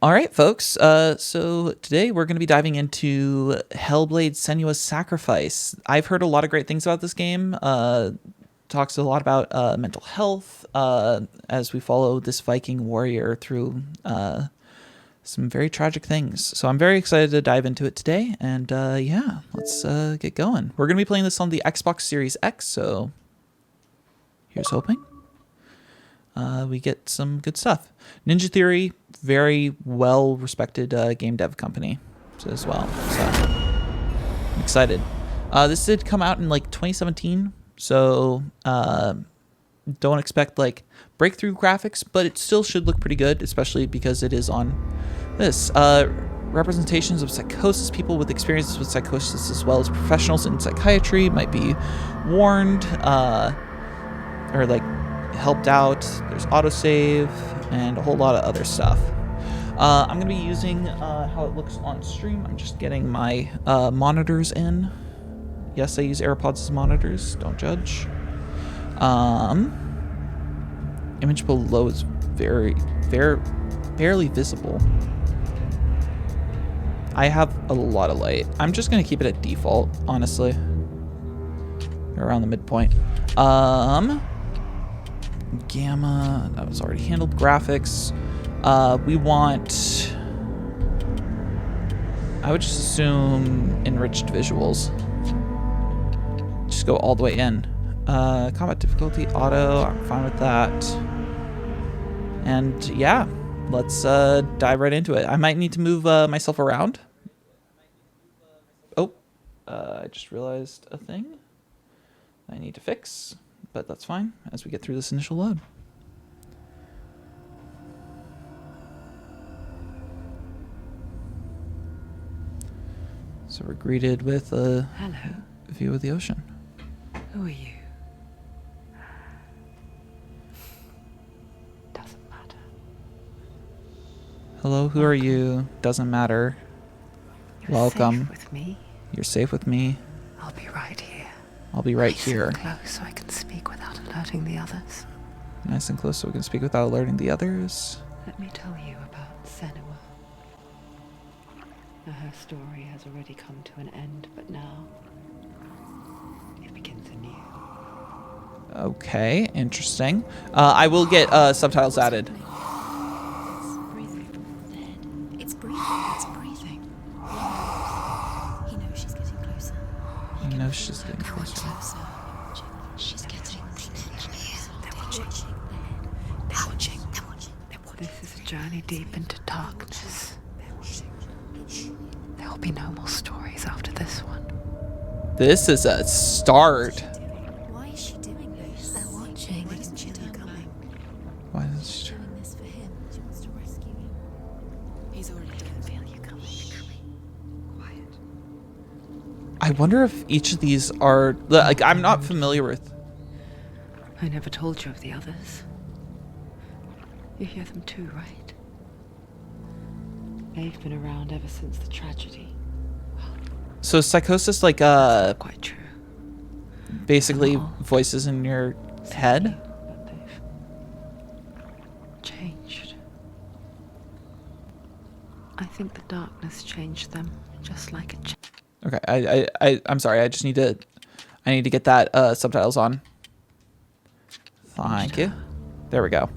All right, folks. So today we're going to be diving into Hellblade: Senua's Sacrifice. I've heard a lot of great things about this game. Talks a lot about mental health as we follow this Viking warrior through some very tragic things. So I'm very excited to dive into it today. And yeah, let's get going. We're going to be playing this on the Xbox Series X. So here's hoping we get some good stuff. Ninja Theory, very well respected game dev company as well. So I'm excited. This did come out in like 2017, so don't expect like breakthrough graphics, but it still should look pretty good, especially because it is on this. Representations of psychosis. People with experiences with psychosis as well as professionals in psychiatry might be warned or like helped out. There's autosave and a whole lot of other stuff. I'm going to be using how it looks on stream. I'm just getting my monitors in. Yes, I use AirPods as monitors. Don't judge. Image below is very barely visible. I have a lot of light. I'm just going to keep it at default, honestly. Around the midpoint. Gamma, that was already handled. Graphics, we want, I would just assume enriched visuals. Just go all the way in. Combat difficulty, auto, I'm fine with that. And yeah, let's dive right into it. I might need to move myself around. Oh, I just realized a thing I need to fix. But that's fine as we get through this initial load. So we're greeted with a view of the ocean. Who are you? Doesn't matter. Hello, who are you? Doesn't matter. Welcome. Safe with me. You're safe with me. I'll be right here. I'll be right here. Close so I can speak without alerting the others. Nice and close so we can speak without alerting the others. Let me tell you about Senua. Now, her story has already come to an end, but now it begins anew. Okay, interesting. I will get subtitles added. It's breathing. It's breathing. He knows she's getting closer. I know she's getting closer. She's getting closer. They're watching. They're watching. They're watching. This is a journey deep into darkness. There will be no more stories after this one. This is a start. Why is she doing this? They're watching. Why doesn't she turn back? Why is she Doing this for him. She wants to rescue him. He's already done. Feel you coming. Quiet. I wonder if each of these are like I'm not familiar with. I never told you of the others. You hear them too, right? They've been around ever since the tragedy. So psychosis like Quite true. basically Oh. voices in your head. But they've changed. I think the darkness changed them, just like it changed. Okay, I'm sorry. I need to get that subtitles on. Thank you. There we go.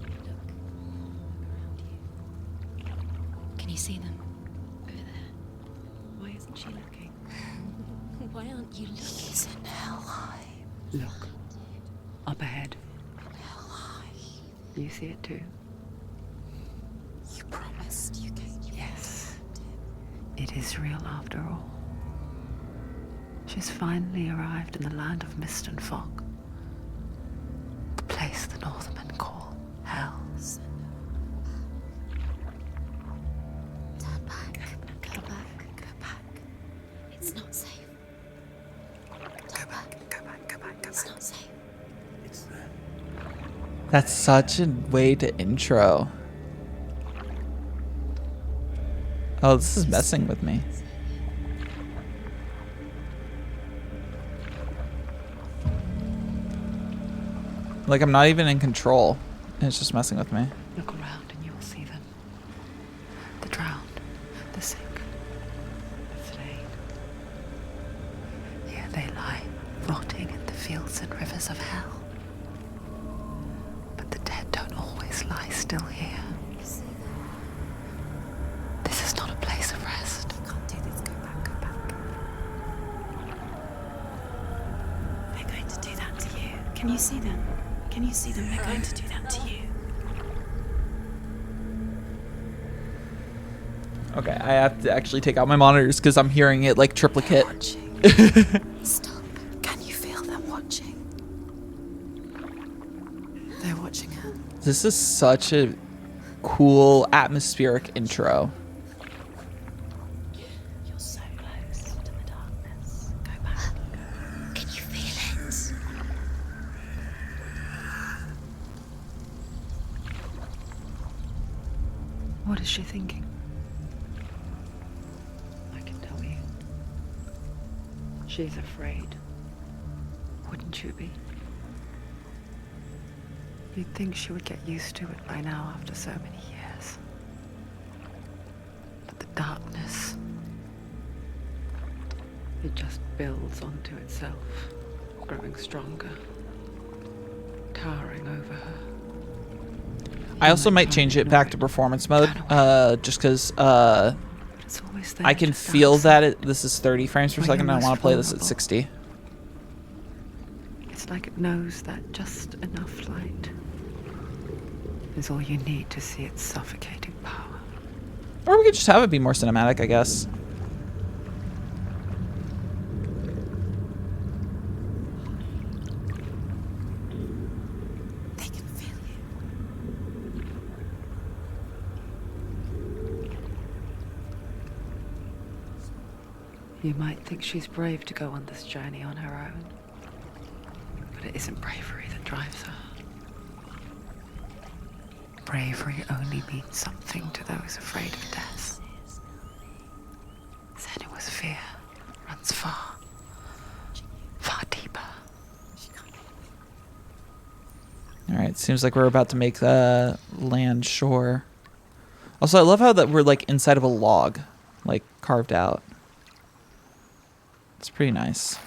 Can you see them? Over there. Why isn't she looking? Why aren't you looking? He's in Helheim. Look. Up ahead. Helheim. You see it too? You promised you came. Yes. It is real after all. She's finally arrived in the land of mist and fog. The place the Northmen call Hell. Turn back. Go back. Go back. It's not safe. Go back. Go back. Go back. It's not safe. That's such a way to intro. Oh, this is messing with me. Like I'm not even in control. And it's just messing with me. Look around and you'll see them. the drowned, the sick, the slain. Here they lie, rotting in the fields and rivers of hell. But the dead don't always lie still here. This is not a place of rest. You can't do this. Go back, go back. They're going to do that to you. Can you see them? Can you see them? They're going to do that to you. Okay, I have to actually take out my monitors because I'm hearing it like triplicate. Stop. Can you feel them watching? They're watching her. This is such a cool atmospheric intro. You're so close to the darkness. Go back. Can you feel it? What is she thinking? I can tell you. She's afraid. Wouldn't you be? You'd think she would get used to it by now after so many years. But the darkness, it just builds onto itself, growing stronger, towering over her. I also might change it back to performance mode, just because It's always there I can just feel outside. that this is 30 frames per When you're second, and I most want to play this at vulnerable. 60. It's like it knows that just enough light is all you need to see its suffocating power. Or we could just have it be more cinematic, I guess. They can feel you. You might think she's brave to go on this journey on her own, but it isn't bravery that drives her. Bravery only means something to those afraid of death. Senua's fear runs far, far deeper. Alright, seems like we're about to make land shore. Also, I love how that we're like inside of a log, like carved out. It's pretty nice.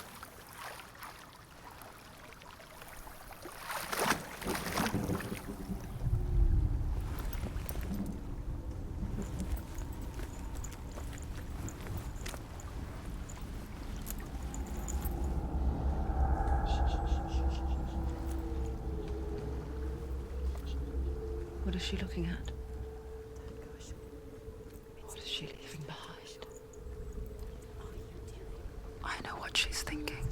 What is she looking at? What is she leaving behind? I know what she's thinking.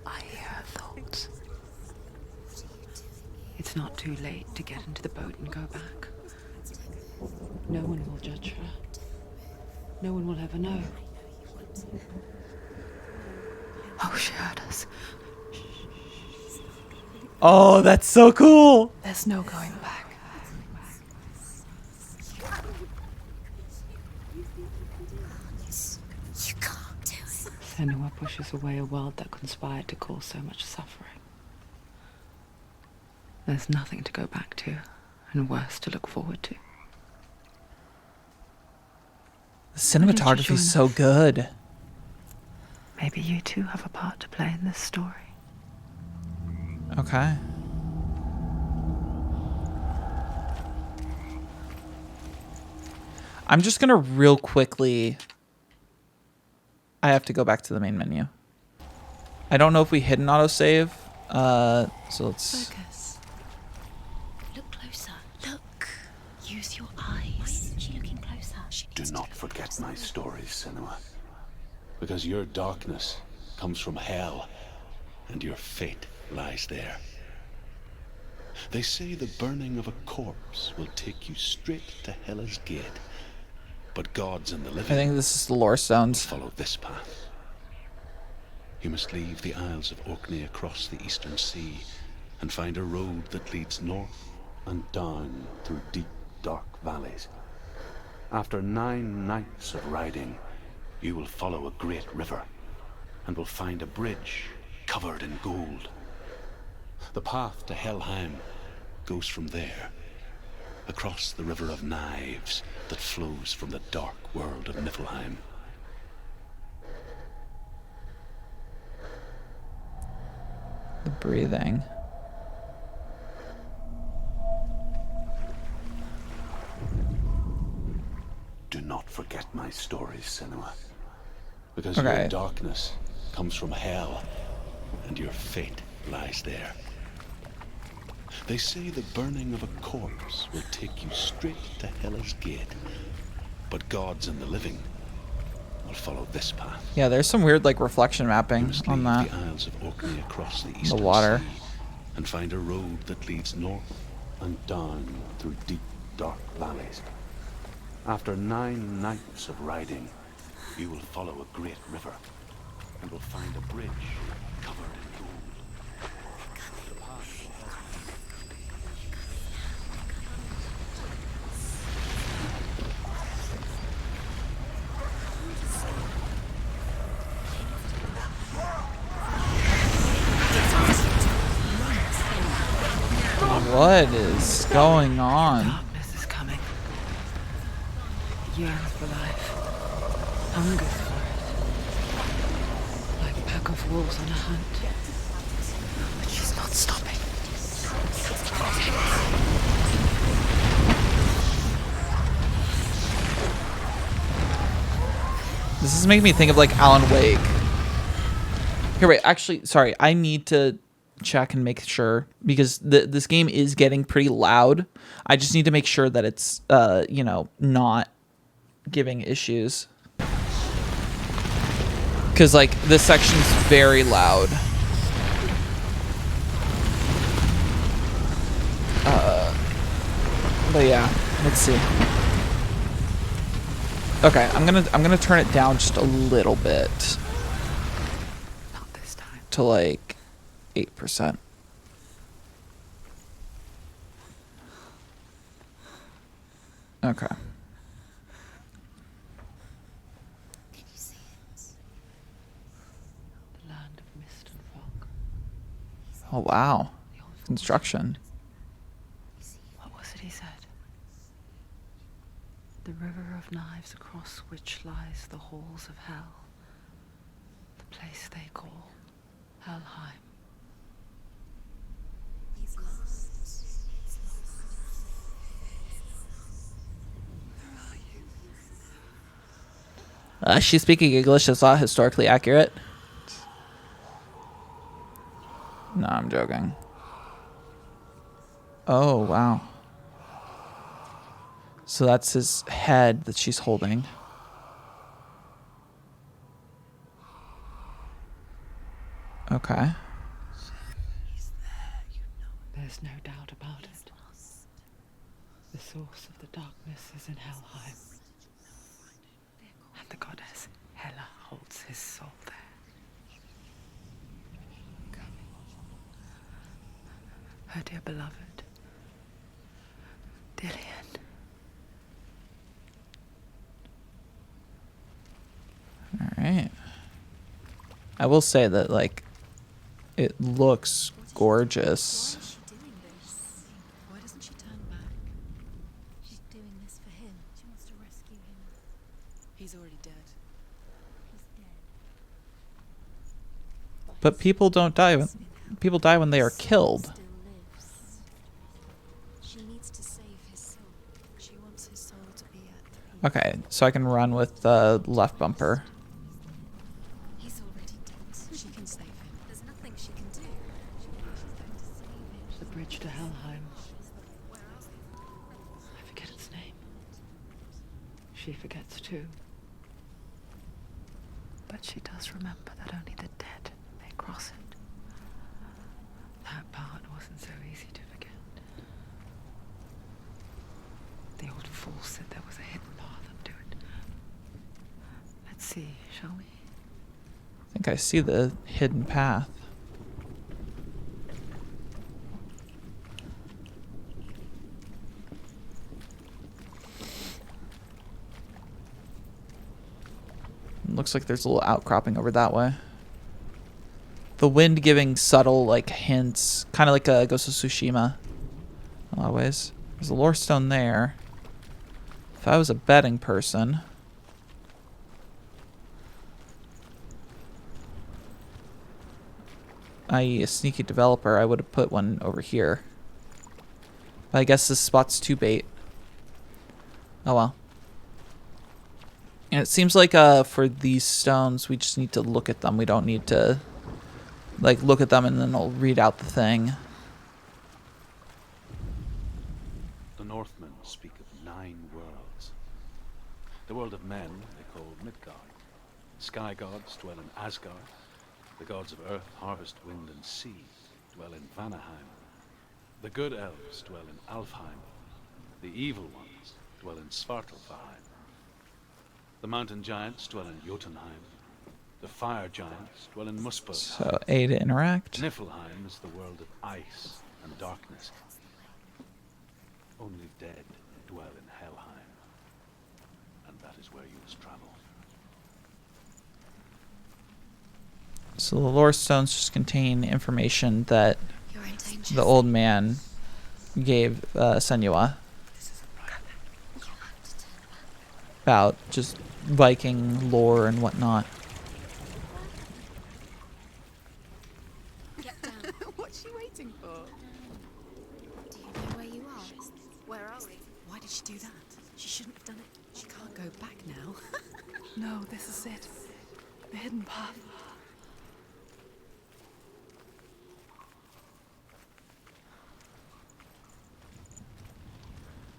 I hear her thoughts. It's not too late to get into the boat and go back. No one will judge her. No one will ever know. Oh, she heard us. Oh, that's so cool! There's no going back. You can't do it. Senua pushes away a world that conspired to cause so much suffering. There's nothing to go back to, and worse to look forward to. The cinematography's so good. Maybe you too have a part to play in this story. Okay. I'm just gonna real quickly... I have to go back to the main menu. I don't know if we hit an autosave, so let's... Focus. Look closer. Look. Use your eyes. Why isn't she looking closer? Do not forget my stories, Senua. Because your darkness comes from hell, and your fate lies there. They say the burning of a corpse will take you straight to Hela's gate. But gods and the I living think this is the lore stones. follow this path. You must leave the Isles of Orkney across the eastern sea and find a road that leads north and down through deep, dark valleys. After 9 nights of riding, you will follow a great river and will find a bridge covered in gold. The path to Helheim goes from there, across the river of knives that flows from the dark world of Niflheim. The breathing. Do not forget my stories, Senua. Because Okay. your darkness comes from hell, and your fate lies there. They say the burning of a corpse will take you straight to Hela's gate. But gods and the living will follow this path. Yeah, there's some weird like reflection You mapping must on leave that. the Isles of Orkney across the eastern water. sea and find a road that leads north and down through deep, dark valleys. After 9 nights of riding, you will follow a great river and will find a bridge covered in gold. The path will help. What is going on? Darkness is coming. It yearns for life. Hungers for it. Like a pack of wolves on a hunt. But she's not stopping. This is making me think of like Alan Wake. Here, wait. Actually, sorry. I need to check and make sure because this game is getting pretty loud. I just need to make sure that it's you know, not giving issues. Because like this section's very loud. But yeah, let's see. Okay, I'm gonna turn it down just a little bit Not this time. to like 8%. Okay. Can you see it? The land of mist and fog. Oh wow. The old Construction. What was it he said? The river of knives across which lies the halls of hell. The place they call Helheim. He's lost. He's lost. Where are you? She's speaking English that's not historically accurate. No, I'm joking. Oh, wow. So that's his head that she's holding. Okay. He's there, you know. There's no doubt about it. The source of the darkness is in Helheim. And the goddess Hela holds his soul there. Her dear beloved, Dillian. All right. I will say that, like, it looks gorgeous. Why is she doing this? Why doesn't she turn back? She's doing this for him. She wants to rescue him. He's already dead. He's dead. But people don't die when people die when they are killed. Still lives. She needs to save his soul. She wants his soul to be at peace. Okay, so I can run with the left bumper. He's already dead. She can save him. There's nothing she can do. She's going to save him. The bridge to Helheim. I forget its name. She forgets too. But she does remember that only the dead may cross it. That part wasn't so easy to forget. The old fool said there was a hidden path up to it. Let's see, shall we? I think I see the hidden path. Looks like there's a little outcropping over that way. The wind giving subtle like hints, kind of like a Ghost of Tsushima in a lot of ways. There's a lore stone there. If I was a betting person, i.e. a sneaky developer, I would have put one over here. But I guess this spot's too bait. Oh well. And it seems like for these stones, we just need to look at them. We don't need to like look at them and then it'll read out the thing. The Northmen speak of 9 worlds. The world of men they call Midgard. Sky gods dwell in Asgard. The gods of earth, harvest, wind, and sea dwell in Vanaheim. The good elves dwell in Alfheim. The evil ones dwell in Svartalfheim. The mountain giants dwell in Jotunheim. The fire giants dwell in Muspelheim. So A to interact. Niflheim is the world of ice and darkness. Only dead dwell in Helheim. And that is where you must travel. So the lore stones just contain information that You're in danger. the old man gave Senua about just Viking lore and whatnot. Get down. What's she waiting for? Do you know where you are? Where are we? Why did she do that? She shouldn't have done it. She can't go back now. No, this is it. The hidden path.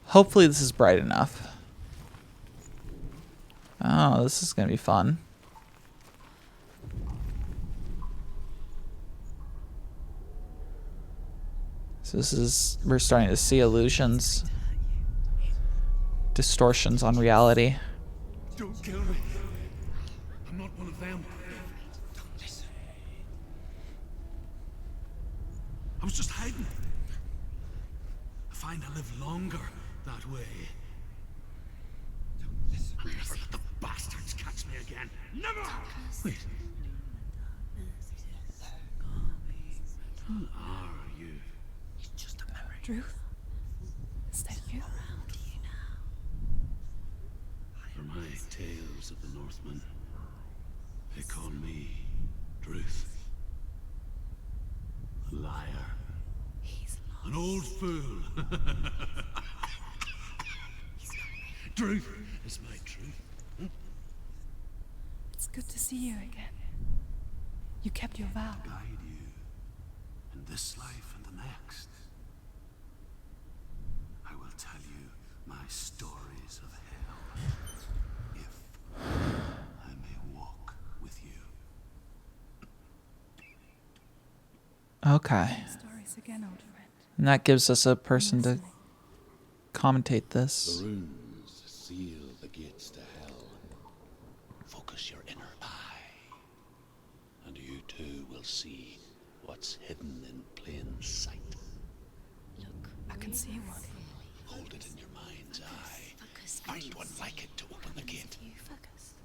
Hopefully this is bright enough. Oh, this is gonna be fun. So we're starting to see illusions, distortions on reality. Don't kill me. I'm not one of them. I was just hiding. I find I live longer that way. I'll never let the bastards catch me again. Never! Wait. Who are you? It's just a memory. Druth? Is that you? For my tales of the Northmen, they call me Druth. A liar. An old fool. Truth is my truth. It's good to see you again. You kept your vow. Guide you in this life and the next. I will tell you my stories of hell, if I may walk with you. Okay. Stories again, old friend. And that gives us a person to commentate this. The runes seal the gates to hell. Focus your inner eye, and you too will see what's hidden in plain sight. Look, I can see one. Hold it in your mind's eye. Focus. Find one like it to open the gate. You focus.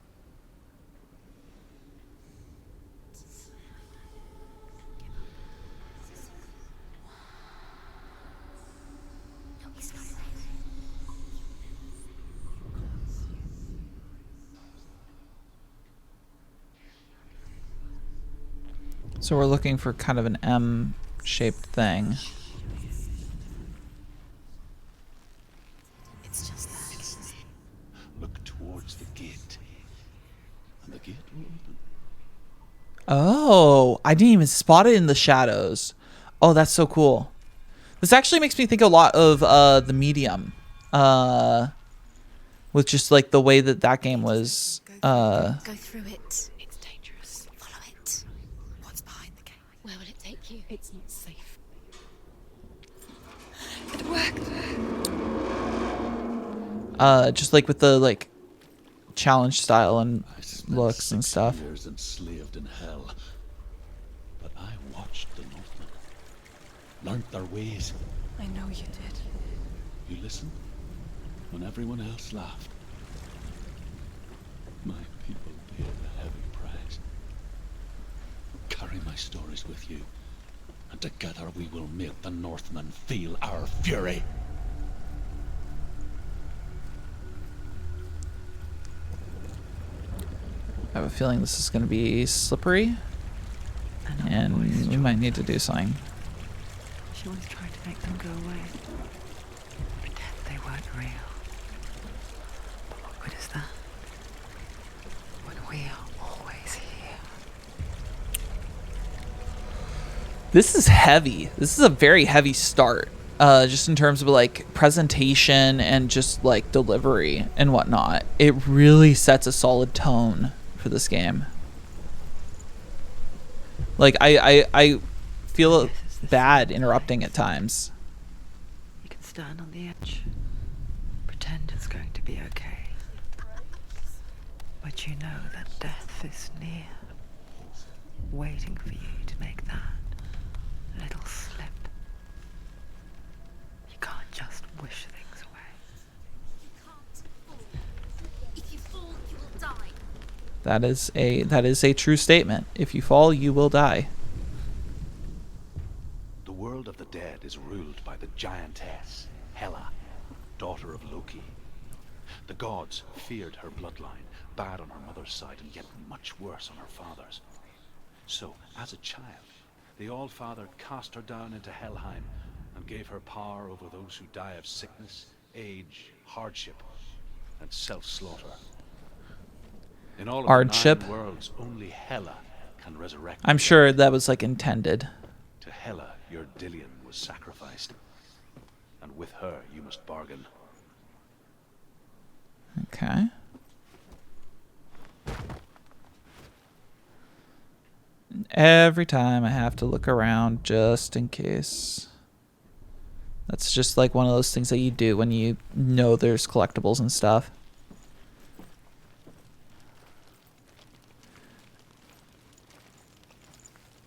So we're looking for kind of an M-shaped thing. It's just that. Look towards the gate, and the gate will open. Oh, I didn't even spot it in the shadows. Oh, that's so cool. This actually makes me think a lot of The Medium. With just like the way that game was. Go through it. It's dangerous. Follow it. What's behind the gate? Where will it take you? It's not safe. It worked. Just like with the like challenge style and I spent looks and 6 stuff. years enslaved in hell, but I watched the Northmen, learnt their ways. I know you did. You listened when everyone else laughed. My people paid a heavy price. Carry my stories with you, and together we will make the Northmen feel our fury. I have a feeling this is going to be slippery, and we might need to do something. She always tried to make them go away. Pretend they weren't real. But what good is that? When we are always here. This is heavy. This is a very heavy start. Just in terms of like presentation and just like delivery and whatnot. It really sets a solid tone for this game. Like I feel bad interrupting at times. You can stand on the edge, pretend it's going to be okay, but you know that death is near, waiting for you to make that little slip. You can't just wish things away. You can't fall. If you fall, you will die. That is a true statement. If you fall, you will die. The world of the dead is ruled by the giantess, Hela, daughter of Loki. The gods feared her bloodline, bad on her mother's side and yet much worse on her father's. So, as a child, the All-Father cast her down into Helheim and gave her power over those who die of sickness, age, hardship, and self-slaughter. In all of Hardship? the 9 worlds, only Hela can resurrect. I'm sure that was like intended. To Hela, your Dillion was sacrificed, and with her you must bargain. Okay. Every time I have to look around just in case. That's just like one of those things that you do when you know there's collectibles and stuff.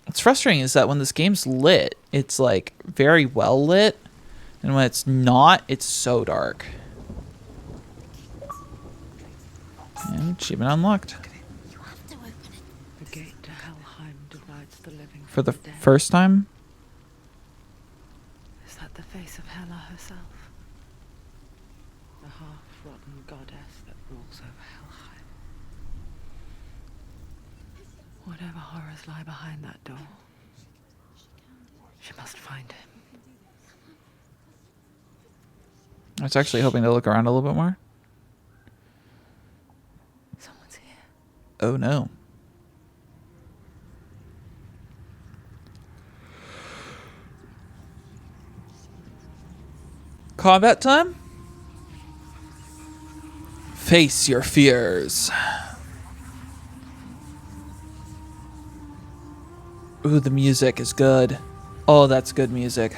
What's frustrating is that when this game's lit, it's like very well lit, and when it's not, it's so dark. And achievement unlocked. You have to open it. The gate to Helheim divides the living For the from the dead. first time? Is that the face of Hela herself? The half-rotten goddess that rules over Helheim. Whatever horrors lie behind that door, she must find him. I was actually hoping to look around a little bit more. Someone's here. Oh no. Combat time? Face your fears. Ooh, the music is good. Oh, that's good music.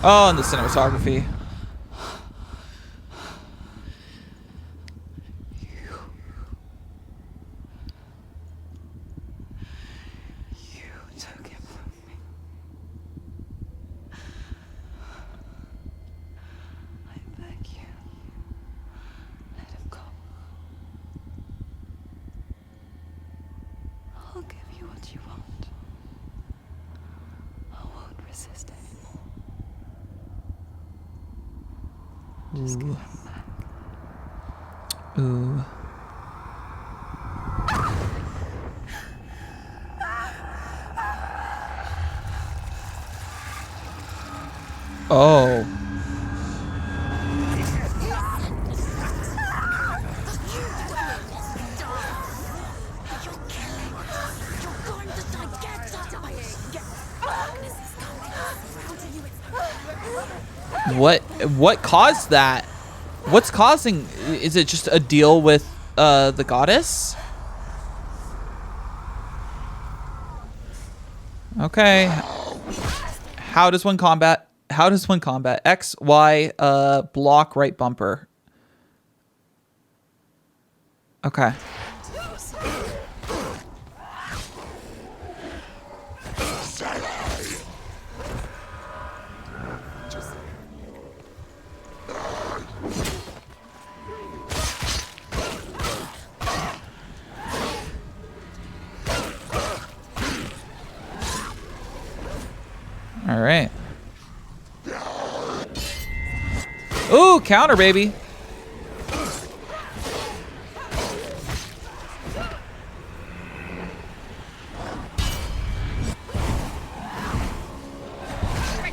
Oh, and the cinematography. You took him from me. I beg you, let him go. I'll give you what you want. I won't resist anymore. Just give him back. Ooh. Oh. What caused that? What's causing? Is it just a deal with the goddess? Okay. How does one combat? How does one combat? X, Y, block, right bumper. Okay. All right. Ooh, counter, baby.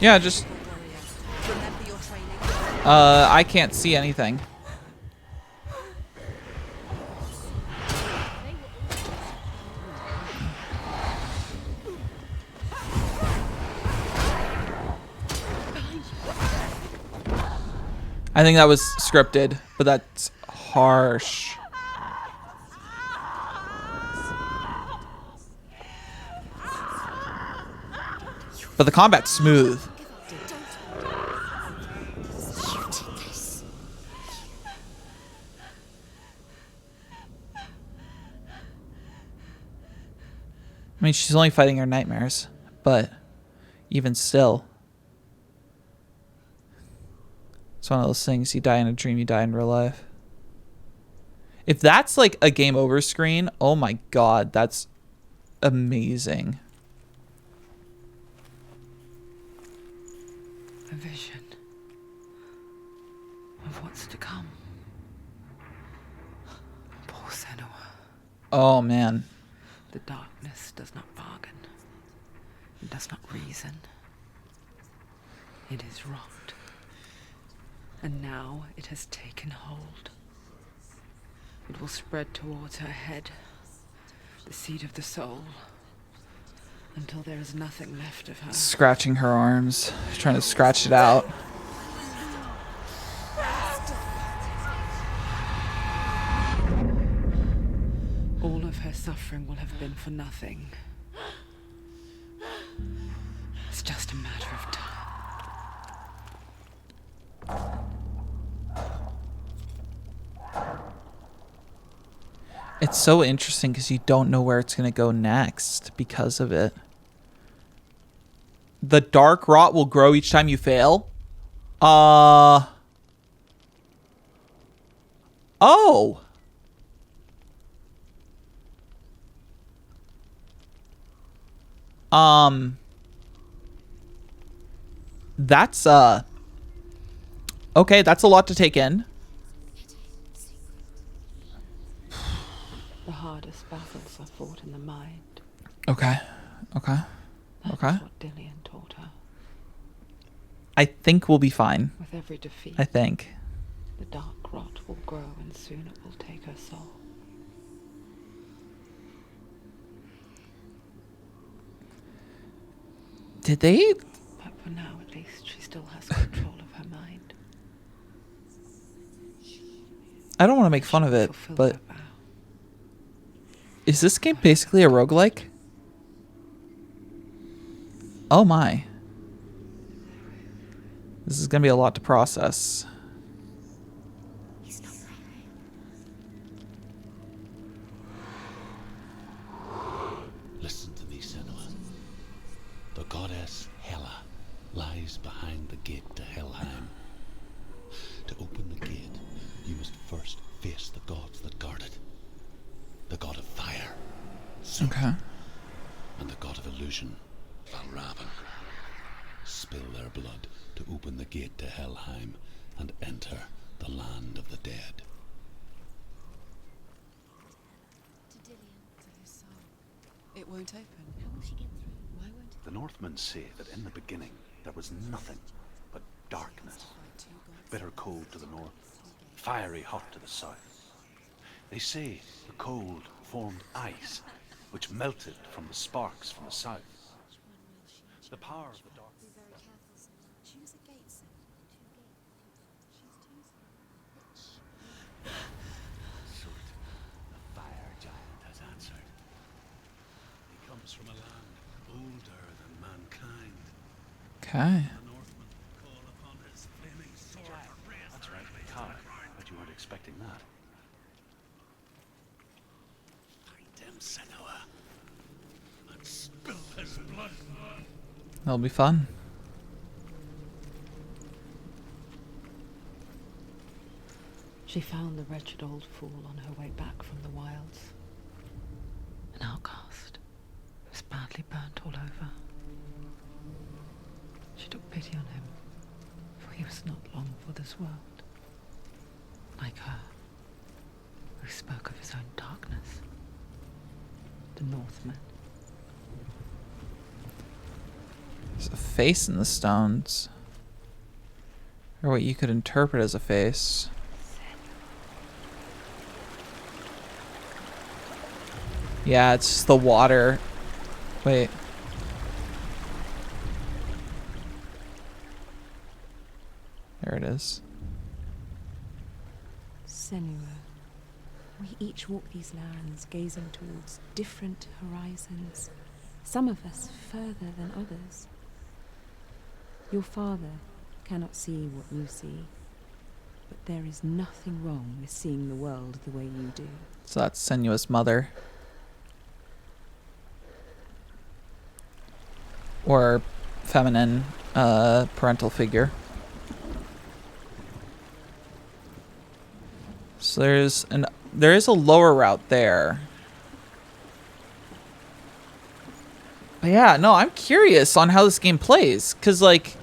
Yeah, just... Remember your training. I can't see anything. I think that was scripted, but that's harsh. But the combat's smooth. I mean, she's only fighting her nightmares, but even still. It's one of those things, you die in a dream, you die in real life. If that's like a game over screen, oh my god, that's amazing. A vision of what's to come. Poor Senua. Oh man. The darkness does not bargain. It does not reason. It is wrought. And now it has taken hold. It will spread towards her head, the seat of the soul, until there is nothing left of her. Scratching her arms, trying to scratch it out. All of her suffering will have been for nothing. It's just a matter of time. It's so interesting because you don't know where it's going to go next because of it. The dark rot will grow each time you fail? Oh. That's, okay, that's a lot to take in. The hardest battles are fought in the mind. Okay. Okay. That's Okay. what Dillian taught her. I think we'll be fine. With every defeat, I think. the dark rot will grow and soon it will take her soul. Did they? But for now, at least, she still has control of her mind. I don't want to make fun of it, Fulfill but her vow. is this game basically a roguelike? Oh my. This is going to be a lot to process. Listen to me, Senua. The goddess Hela lies behind the gate to Helheim. To open the gate, you must first face the gods that guard it. The god of fire, Surtr, Okay. and the god of illusion, Valravn. Spill their blood to open the gate to Helheim and enter the land of the dead. To Dillian, to his soul. It won't open. How will she get through? Why won't it? The Northmen say that in the beginning there was nothing but darkness. Bitter cold to the north, fiery hot to the south. They say the cold formed ice, which melted from the sparks from the south. The power of the dark. Be very careful, Senua. Choose a gate, Senua. Surtr, the fire giant, has answered. He comes from a land older than mankind. Okay. The Northmen call upon his flaming sword. That's right, Car. But you weren't expecting that. Find him, Senua, and spill his blood. That'll be fun. She found the wretched old fool on her way back from the wilds. An outcast who was badly burnt all over. She took pity on him, for he was not long for this world. Like her, who spoke of his own darkness. The Northmen. There's a face in the stones. Or what you could interpret as a face. Yeah, it's just the water. Wait. There it is. Senua, we each walk these lands gazing towards different horizons. Some of us further than others. Your father cannot see what you see, but there is nothing wrong with seeing the world the way you do. So that's Senua's mother. Or feminine parental figure. So there is a lower route there. But yeah, no, I'm curious on how this game plays, cause like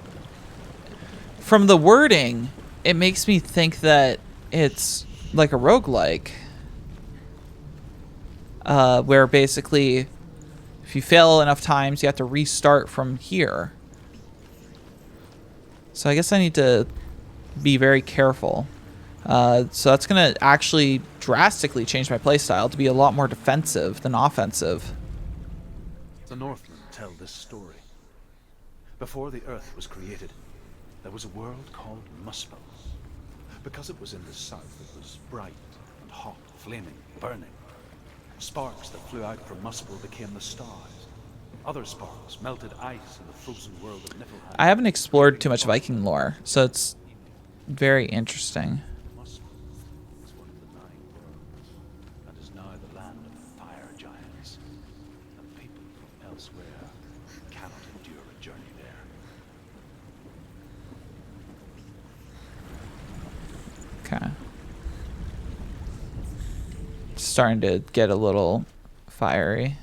from the wording, it makes me think that it's like a roguelike. Where basically if you fail enough times, you have to restart from here. So I guess I need to be very careful. So that's going to actually drastically change my playstyle to be a lot more defensive than offensive. The Northmen tell this story. Before the earth was created, there was a world called Muspel. Because it was in the south, it was bright and hot, flaming, burning. Sparks that flew out from Muspel became the stars. Other sparks melted ice in the frozen world of Niflheim. I haven't explored too much Viking lore, so it's very interesting. Muspel is one of the 9 worlds, and is now the land of fire giants. And people from elsewhere cannot endure a journey there. Okay. It's starting to get a little fiery.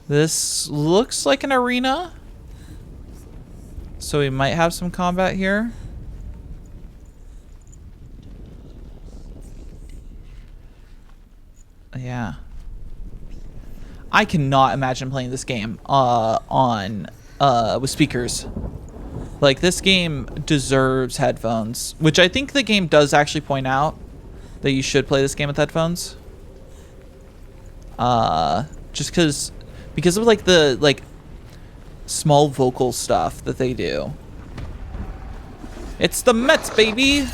This looks like an arena. So we might have some combat here. Yeah. I cannot imagine playing this game on with speakers. Like, this game deserves headphones, which I think the game does actually point out that you should play this game with headphones. Just because of like the small vocal stuff that they do. It's the Mets, baby.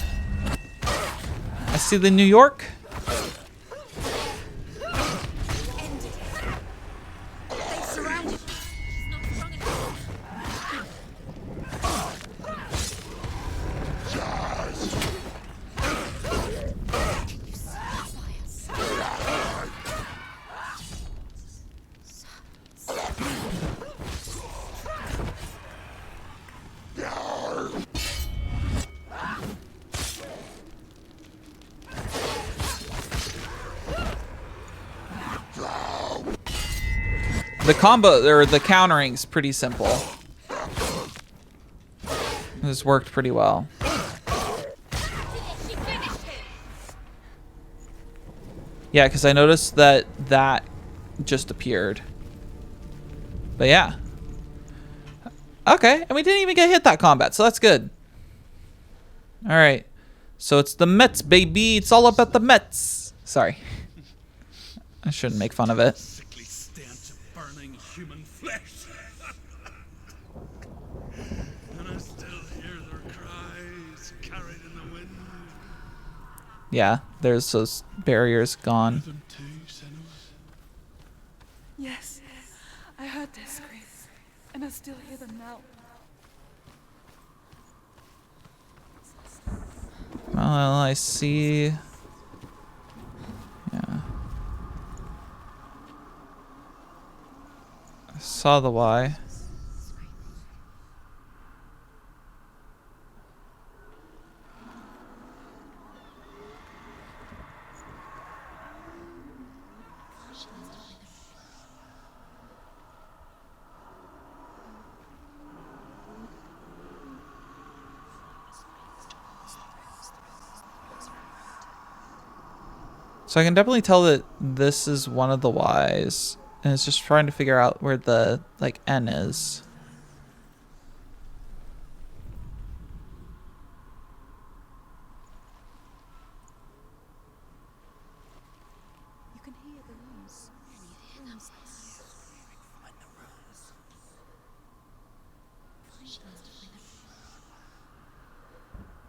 I see the New York. The combo, or the countering's pretty simple. This worked pretty well. Yeah, because I noticed that just appeared. But yeah. Okay, and we didn't even get hit that combat, so that's good. Alright. So it's the Mets, baby. It's all about the Mets. Sorry. I shouldn't make fun of it. Human flesh. And I still hear their cries carried in the wind. Yeah, there's those barriers gone. Them too, Senua? Yes, I heard their screams, and I still hear them now. Well, I see. Yeah. I saw the Y. So I can definitely tell that this is one of the Ys, and it's just trying to figure out where the like N is. You can hear the runes.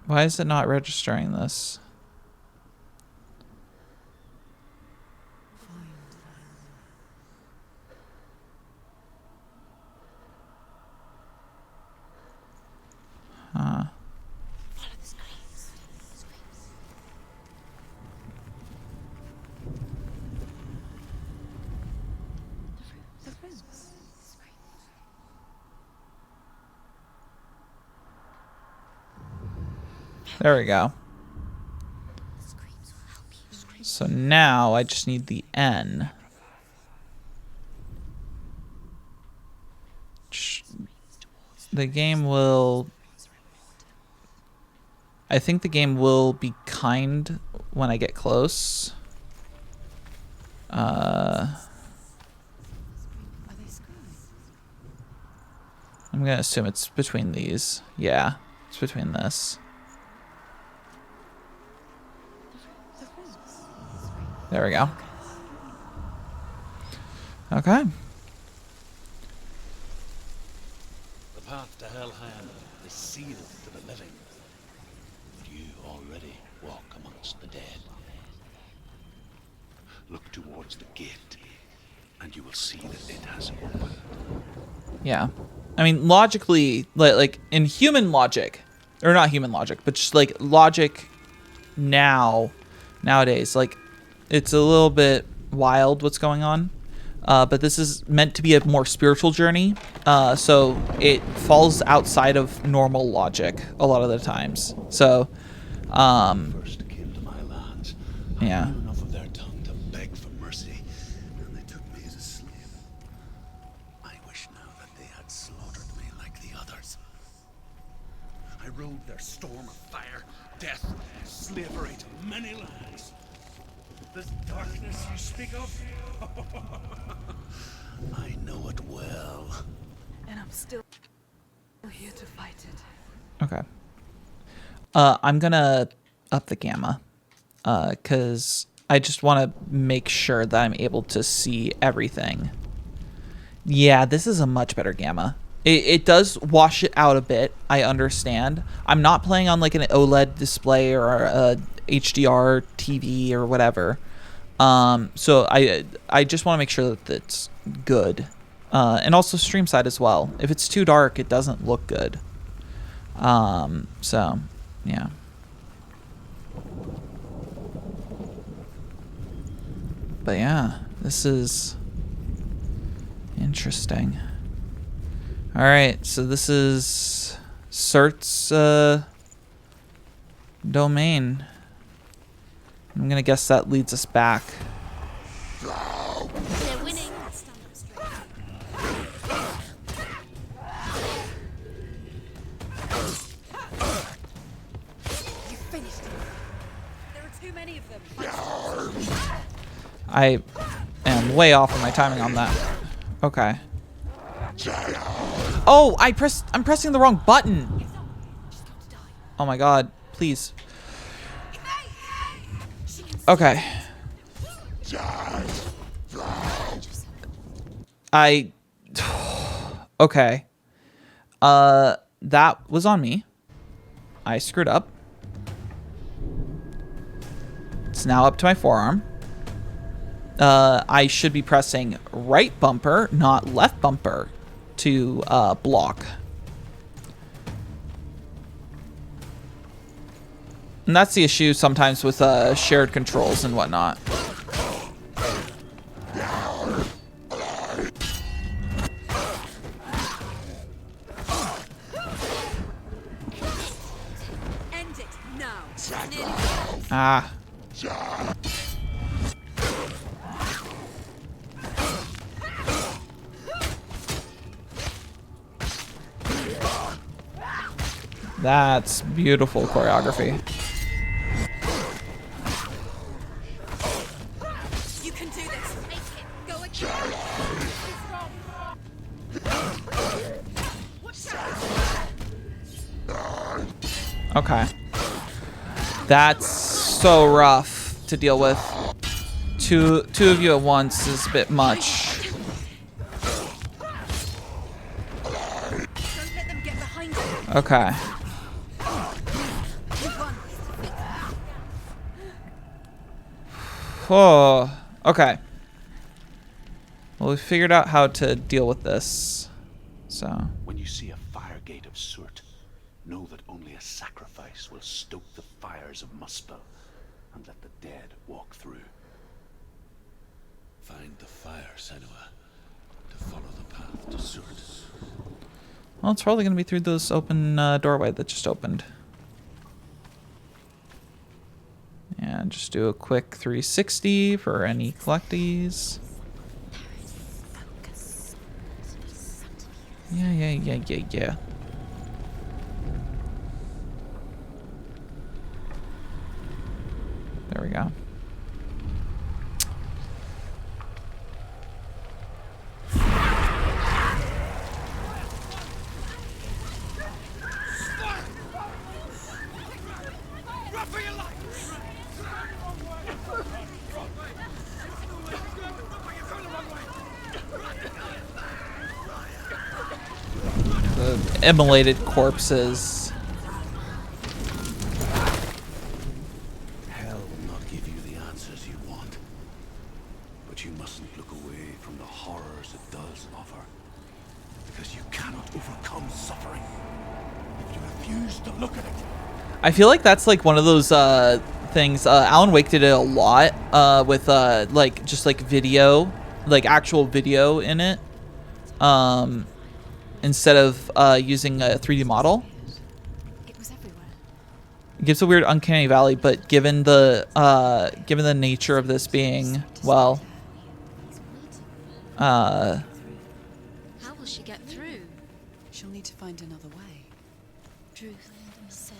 Why is it not registering this? Huh. Follow the screams. The runes. There we go. The screams will help you. So now I just need the N. The game will... I think the game will be kind when I get close. Are they screams? I'm gonna assume it's between these. Yeah, it's between this. The runes. There we go. Okay. The path to Helheim is sealed to the living. But you already walk amongst the dead. Look towards the gate, and you will see that it has opened. Yeah. I mean, logically, like in human logic, or not human logic, but just like logic nowadays, like it's a little bit wild what's going on. But this is meant to be a more spiritual journey. So it falls outside of normal logic a lot of the times. So, First came to my lands. yeah. I knew enough of their tongue to beg for mercy, and they took me as a slave. I wish now that they had slaughtered me like the others. I rode their storm of fire, death, and slavery to many lands. This darkness you speak of, I know it well. And I'm still here to fight it. Okay. I'm gonna up the gamma, because I just want to make sure that I'm able to see everything. Yeah, this is a much better gamma. It does wash it out a bit, I understand. I'm not playing on like an OLED display or a HDR TV or whatever. So I just want to make sure that it's good. And also stream side as well. If it's too dark, it doesn't look good. So, yeah. But yeah, this is interesting. All right, so this is Surtr's domain. I'm gonna guess that leads us back. They're winning. Stand up straight. You finished it. There are too many of them. I am way off on my timing on that. Okay. Oh, I'm pressing the wrong button. Oh my god, please. Okay. Okay. That was on me. I screwed up. It's now up to my forearm. I should be pressing right bumper, not left bumper, to block. And that's the issue sometimes with shared controls and whatnot. End it now. Nearly. Ah. That's beautiful choreography. Okay. That's so rough to deal with. Two of you at once is a bit much. Don't let them get behind you. Okay. Oh, okay. Well, we figured out how to deal with this. So, When you see a fire gate of Surtr, know that only a sacrifice will stoke the fires of Muspel and let the dead walk through. Find the fire, Senua, to follow the path to Surtr. well, it's probably going to be through this open doorway that just opened. And just do a quick 360 for any collecties. Yeah. There we go. The immolated corpses. Hell will not give you the answers you want. But you mustn't look away from the horrors it does offer. Because you cannot overcome suffering if you refuse to look at it. I feel like that's like one of those things. Alan Wake did it a lot with like just like video, like actual video in it, instead of using a 3D model. It was everywhere. It gives a weird uncanny valley, but given the nature of this being, well, How will she get through? She'll need to find another way. Truth said,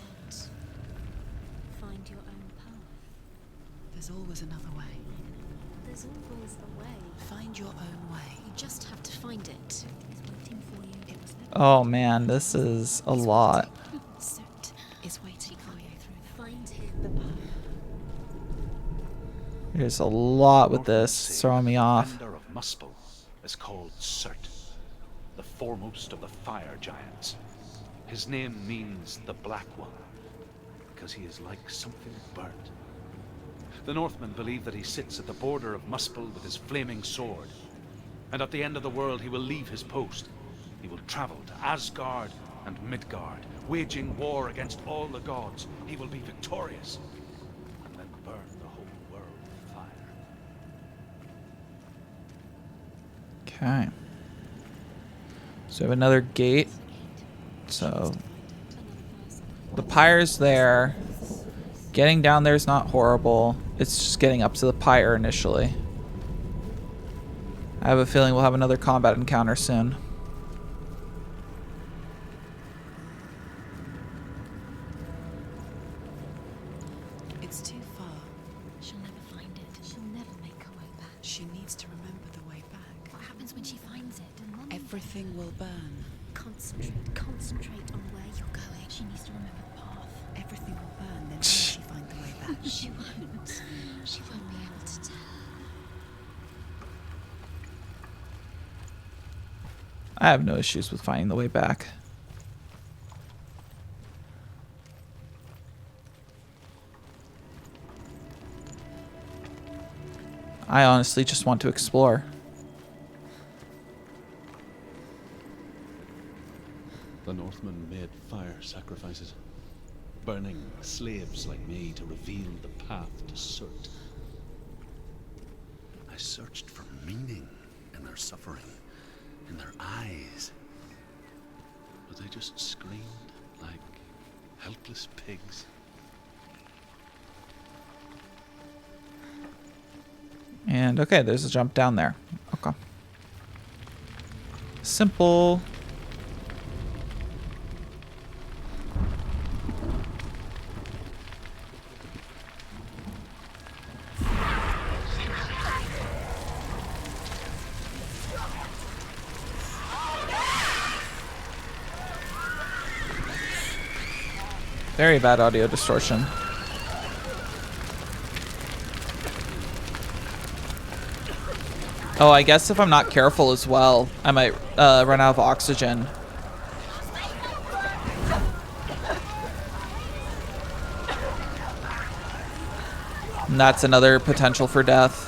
find your own path. There's always another way. There's always a way. Find your own way. You just have to find it. It's waiting for you. It was oh man, this is a lot. Surtr is waiting for you through that. Find him. There's a lot with this. Northmen It's say throwing me the off. defender of Muspel is called Surtr, the foremost of the fire giants. His name means the Black One, because he is like something burnt. The Northmen believe that he sits at the border of Muspel with his flaming sword, and at the end of the world he will leave his post. He will travel to Asgard and Midgard, waging war against all the gods. He will be victorious, and then burn the whole world with fire. Okay. So we have another gate. So the pyre's there. Getting down there is not horrible. It's just getting up to the pyre initially. I have a feeling we'll have another combat encounter soon. It's too far. She'll never find it. She'll never make her way back. She needs to remember the way back. What happens when she finds it? And then Everything will burn. Concentrate on where you're going. She needs to remember the path. Everything will burn, then will she find the way back? She won't. She won't be able to tell. I have no issues with finding the way back. I honestly just want to explore. The Northmen made fire sacrifices, burning slaves like me to reveal the path to Surtr. I searched for meaning in their suffering, in their eyes, but they just screamed like helpless pigs. And okay, there's a jump down there. Okay. Simple. Very bad audio distortion. Oh, I guess if I'm not careful as well, I might run out of oxygen. And that's another potential for death.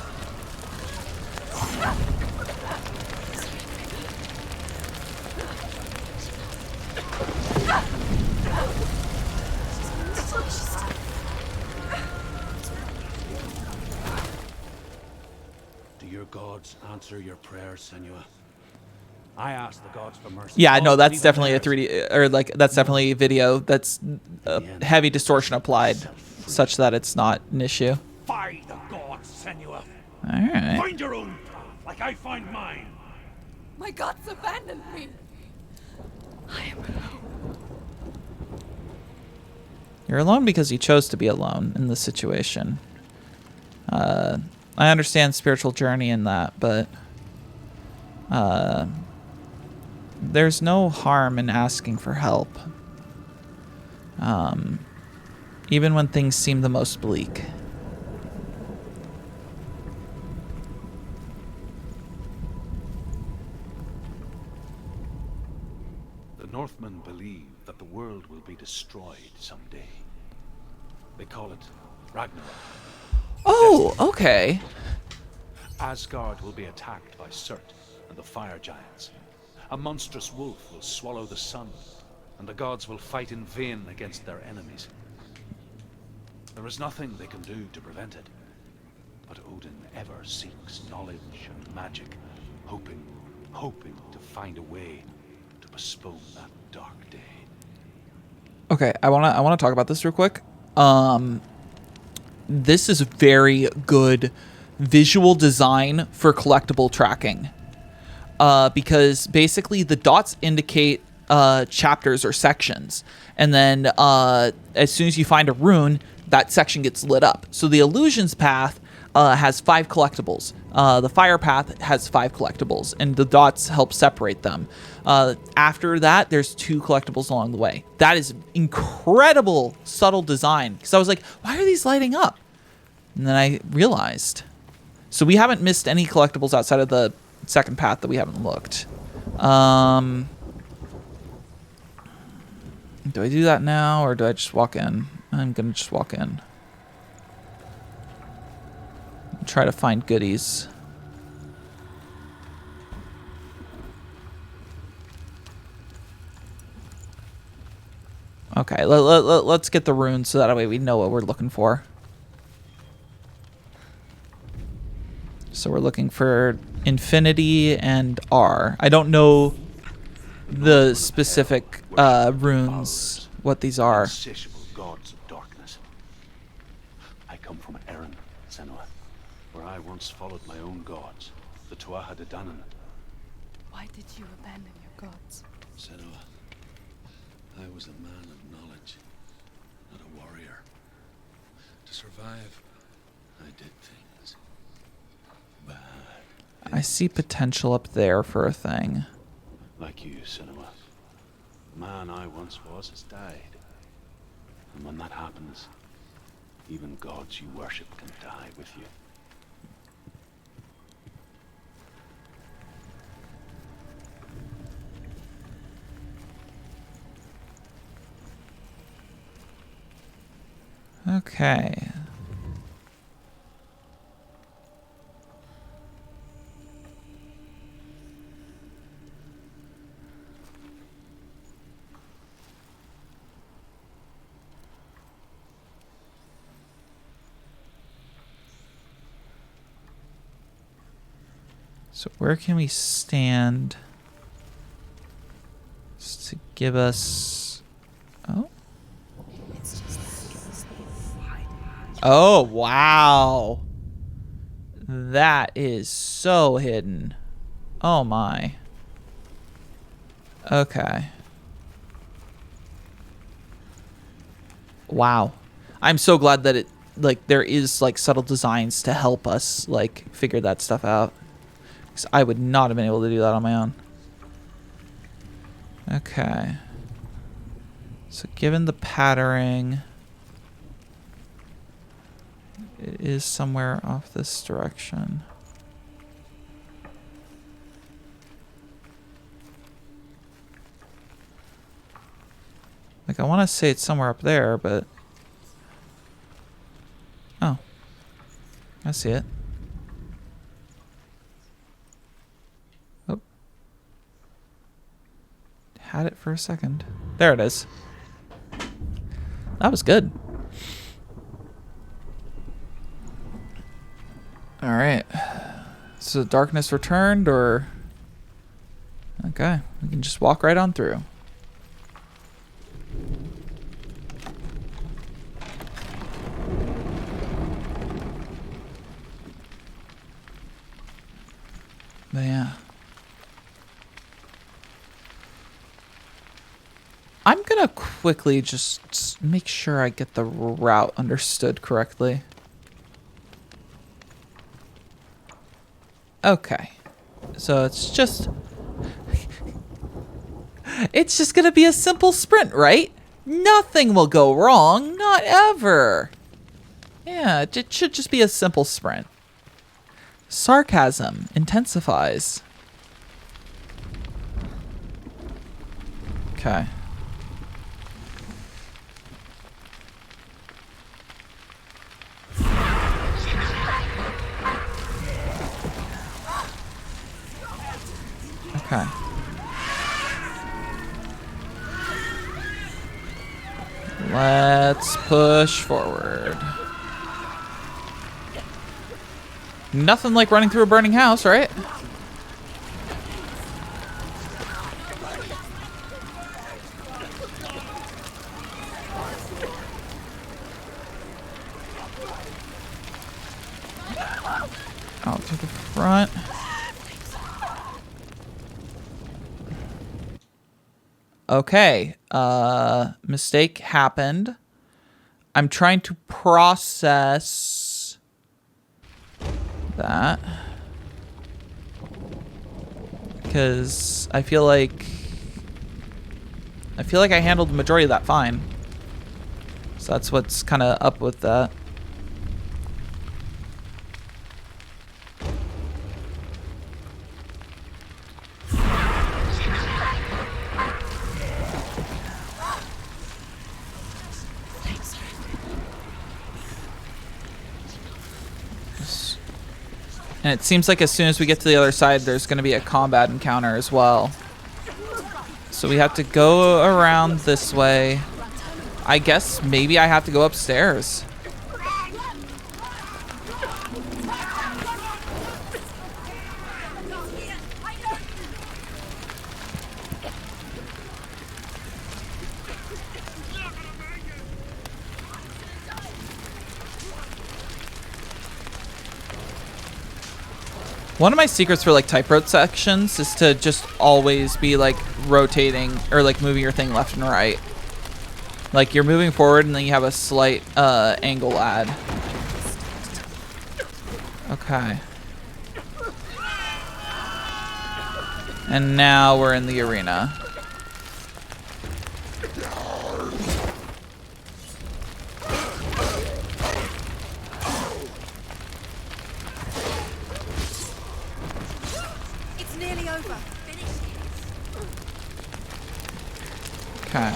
Do your gods answer your prayers, Senua? I ask the gods for mercy. Yeah, no, All that's evil definitely a theirs. 3D, or like, that's definitely a video that's heavy distortion applied, such that it's not an issue. Defy the gods, Senua. Alright. Find your own path, like I find mine. My gods abandoned me. I am alone. You're alone because you chose to be alone in this situation. I understand spiritual journey in that, but there's no harm in asking for help. Even when things seem the most bleak. The Northmen believe that the world will be destroyed someday. They call it Ragnarok. Oh, okay. Asgard will be attacked by Surtr and the fire giants. A monstrous wolf will swallow the sun, and the gods will fight in vain against their enemies. There is nothing they can do to prevent it, but Odin ever seeks knowledge and magic, hoping to find a way to postpone that dark day. Okay, I wanna talk about this real quick. This is very good visual design for collectible tracking. Because basically the dots indicate chapters or sections, and then as soon as you find a rune, that section gets lit up. So the illusions path has 5 collectibles. The fire path has 5 collectibles, and the dots help separate them. After that, there's 2 collectibles along the way. That is incredible subtle design, because I was like, why are these lighting up? And then I realized. So we haven't missed any collectibles outside of the second path that we haven't looked. Do I do that now, or do I just walk in? I'm gonna just walk in. Try to find goodies. Okay, let's get the runes so that way we know what we're looking for. So we're looking for Infinity and R. I don't know the specific runes, what these are. Insatiable gods of darkness. I come from Erin, Senua, where I once followed my own gods, the Tuatha De Danann. Why did you abandon your gods? Senua, I was a man of knowledge, not a warrior. To survive, I did things bad. I see potential up there for a thing. Like you, Senua. The man I once was has died. And when that happens, even gods you worship can die with you. Okay. So where can we stand just to give us... Oh. Oh, wow. That is so hidden. Oh my. Okay. Wow. I'm so glad that it, like, there is, like, subtle designs to help us, like, figure that stuff out. Because I would not have been able to do that on my own. Okay. So given the patterning, it is somewhere off this direction. Like, I want to say it's somewhere up there, but... Oh. I see it. Oh. Had it for a second. There it is. That was good. Alright. So darkness returned, or... Okay. We can just walk right on through. But yeah. I'm gonna quickly just make sure I get the route understood correctly. Okay. So it's just... It's just gonna be a simple sprint, right? Nothing will go wrong. Not ever. Yeah, it should just be a simple sprint. Sarcasm intensifies. Okay. Okay. Let's push forward. Nothing like running through a burning house, right? Out to the front. Okay. Mistake happened. I'm trying to process that. Because I feel like I handled the majority of that fine. So that's what's kind of up with that. And it seems like as soon as we get to the other side, there's going to be a combat encounter as well. So we have to go around this way. I guess maybe I have to go upstairs. One of my secrets for like tightrope sections is to just always be like rotating or like moving your thing left and right. Like you're moving forward and then you have a slight angle add. Okay. And now we're in the arena. Okay.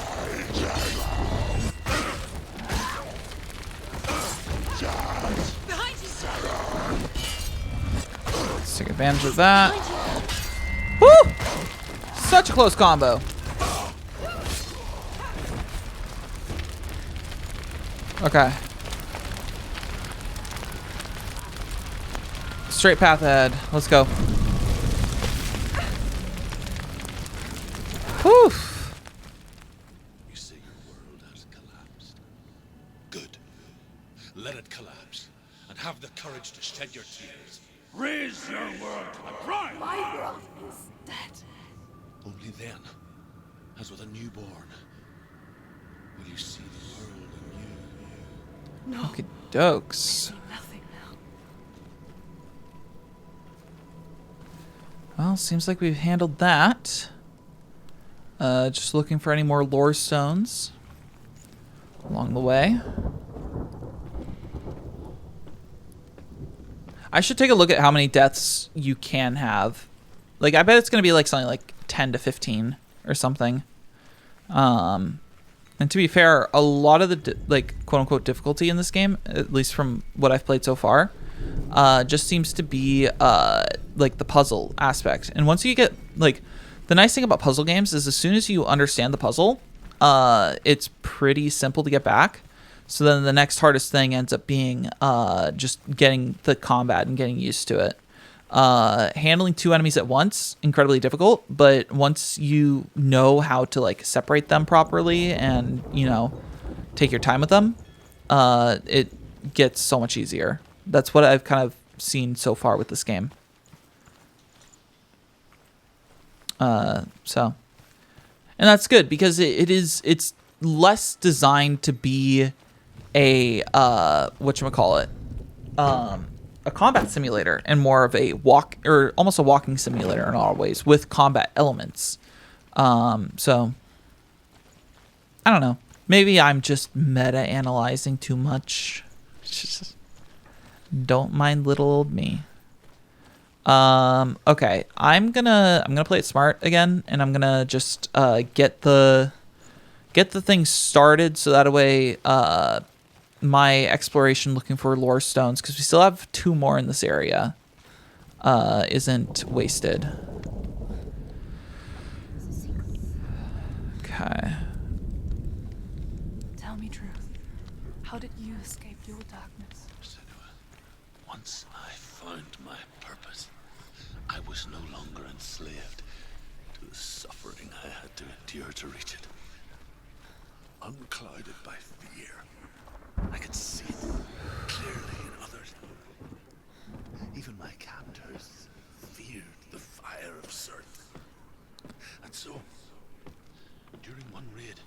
Let's take advantage of that. Woo! Such a close combo. Okay. Straight path ahead. Let's go. Whew. You say your world has collapsed. Good. Let it collapse, and have the courage to shed your tears. Raise your world to the ground! My world is dead. Only then, as with a newborn, will you see the world anew. No. Okie dokes. Nothing now. Well, seems like we've handled that. Just looking for any more lore stones. along the way. I should take a look at how many deaths you can have. Like, I bet it's going to be like something like 10 to 15 or something. And to be fair, a lot of the like quote unquote difficulty in this game, at least from what I've played so far, just seems to be like the puzzle aspect. And once you get like, the nice thing about puzzle games is as soon as you understand the puzzle, it's pretty simple to get back. So then the next hardest thing ends up being just getting the combat and getting used to it. Handling 2 enemies at once, incredibly difficult, but once you know how to like separate them properly and, you know, take your time with them, it gets so much easier. That's what I've kind of seen so far with this game. So, and that's good because it's less designed to be a whatchamacallit, a combat simulator and more of a walk or almost a walking simulator in all ways with combat elements. So I don't know. Maybe I'm just meta analyzing too much. Don't mind little old me. Okay, I'm gonna play it smart again, and I'm gonna just get the thing started so that way my exploration looking for lore stones, because we still have 2 more in this area, isn't wasted. Okay. Tell me truth. How did you escape your darkness? Senua, once I found my purpose, I was no longer enslaved to the suffering I had to endure to reach it. Unclouded by fear, I could see it clearly in others. Even my captors feared the fire of Surtr. And so, during one raid,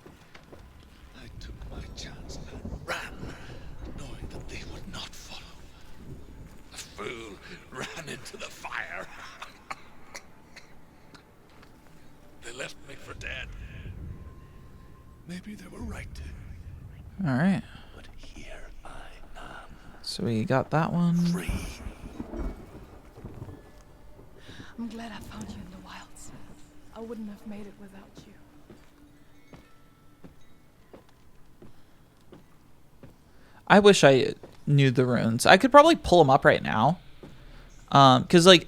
I took my chance and ran, knowing that they would not follow. A fool ran into the fire. They left me for dead. Maybe they were right to. All right. But here I am. So we got that one. Free. I'm glad I found you in the wilds. I wouldn't have made it without you. I wish I knew the runes. I could probably pull them up right now. Because like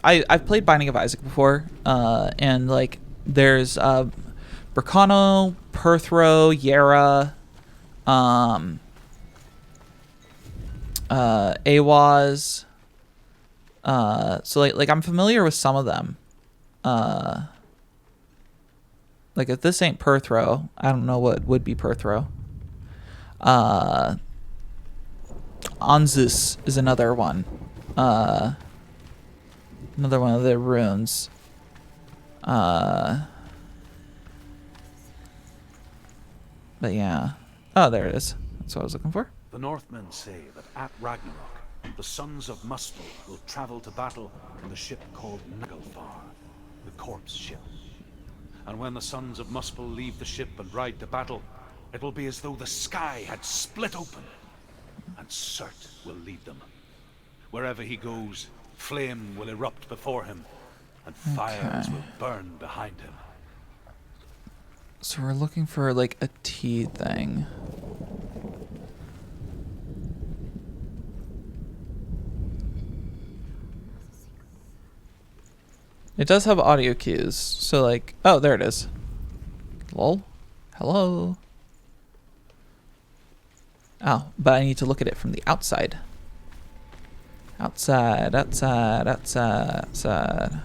I've played Binding of Isaac before, and like there's Bracano, Perthro, Yera, Awaz. So like I'm familiar with some of them. Like if this ain't Perthro, I don't know what would be Perthro. Anzus is another one. Another one of the runes. But yeah. Oh, there it is. That's what I was looking for. The Northmen say that at Ragnarok, the sons of Muspel will travel to battle in the ship called Naglfar, the corpse ship. And when the sons of Muspel leave the ship and ride to battle, it will be as though the sky had split open, and Surtr will lead them. Wherever he goes, flame will erupt before him, and fires will burn behind him. So we're looking for like a T thing. It does have audio cues. So like, oh, there it is. Lol. Hello. Oh, but I need to look at it from the outside. Outside, outside, outside, outside.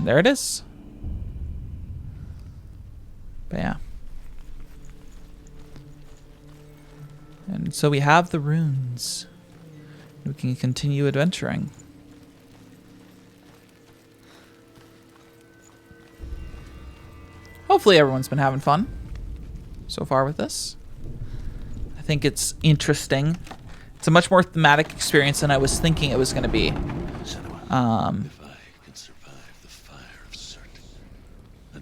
There it is. But yeah. And so we have the runes. We can continue adventuring. Hopefully everyone's been having fun so far with this. I think it's interesting. It's a much more thematic experience than I was thinking it was going to be. Senua, if I can survive the fire of Surtr, then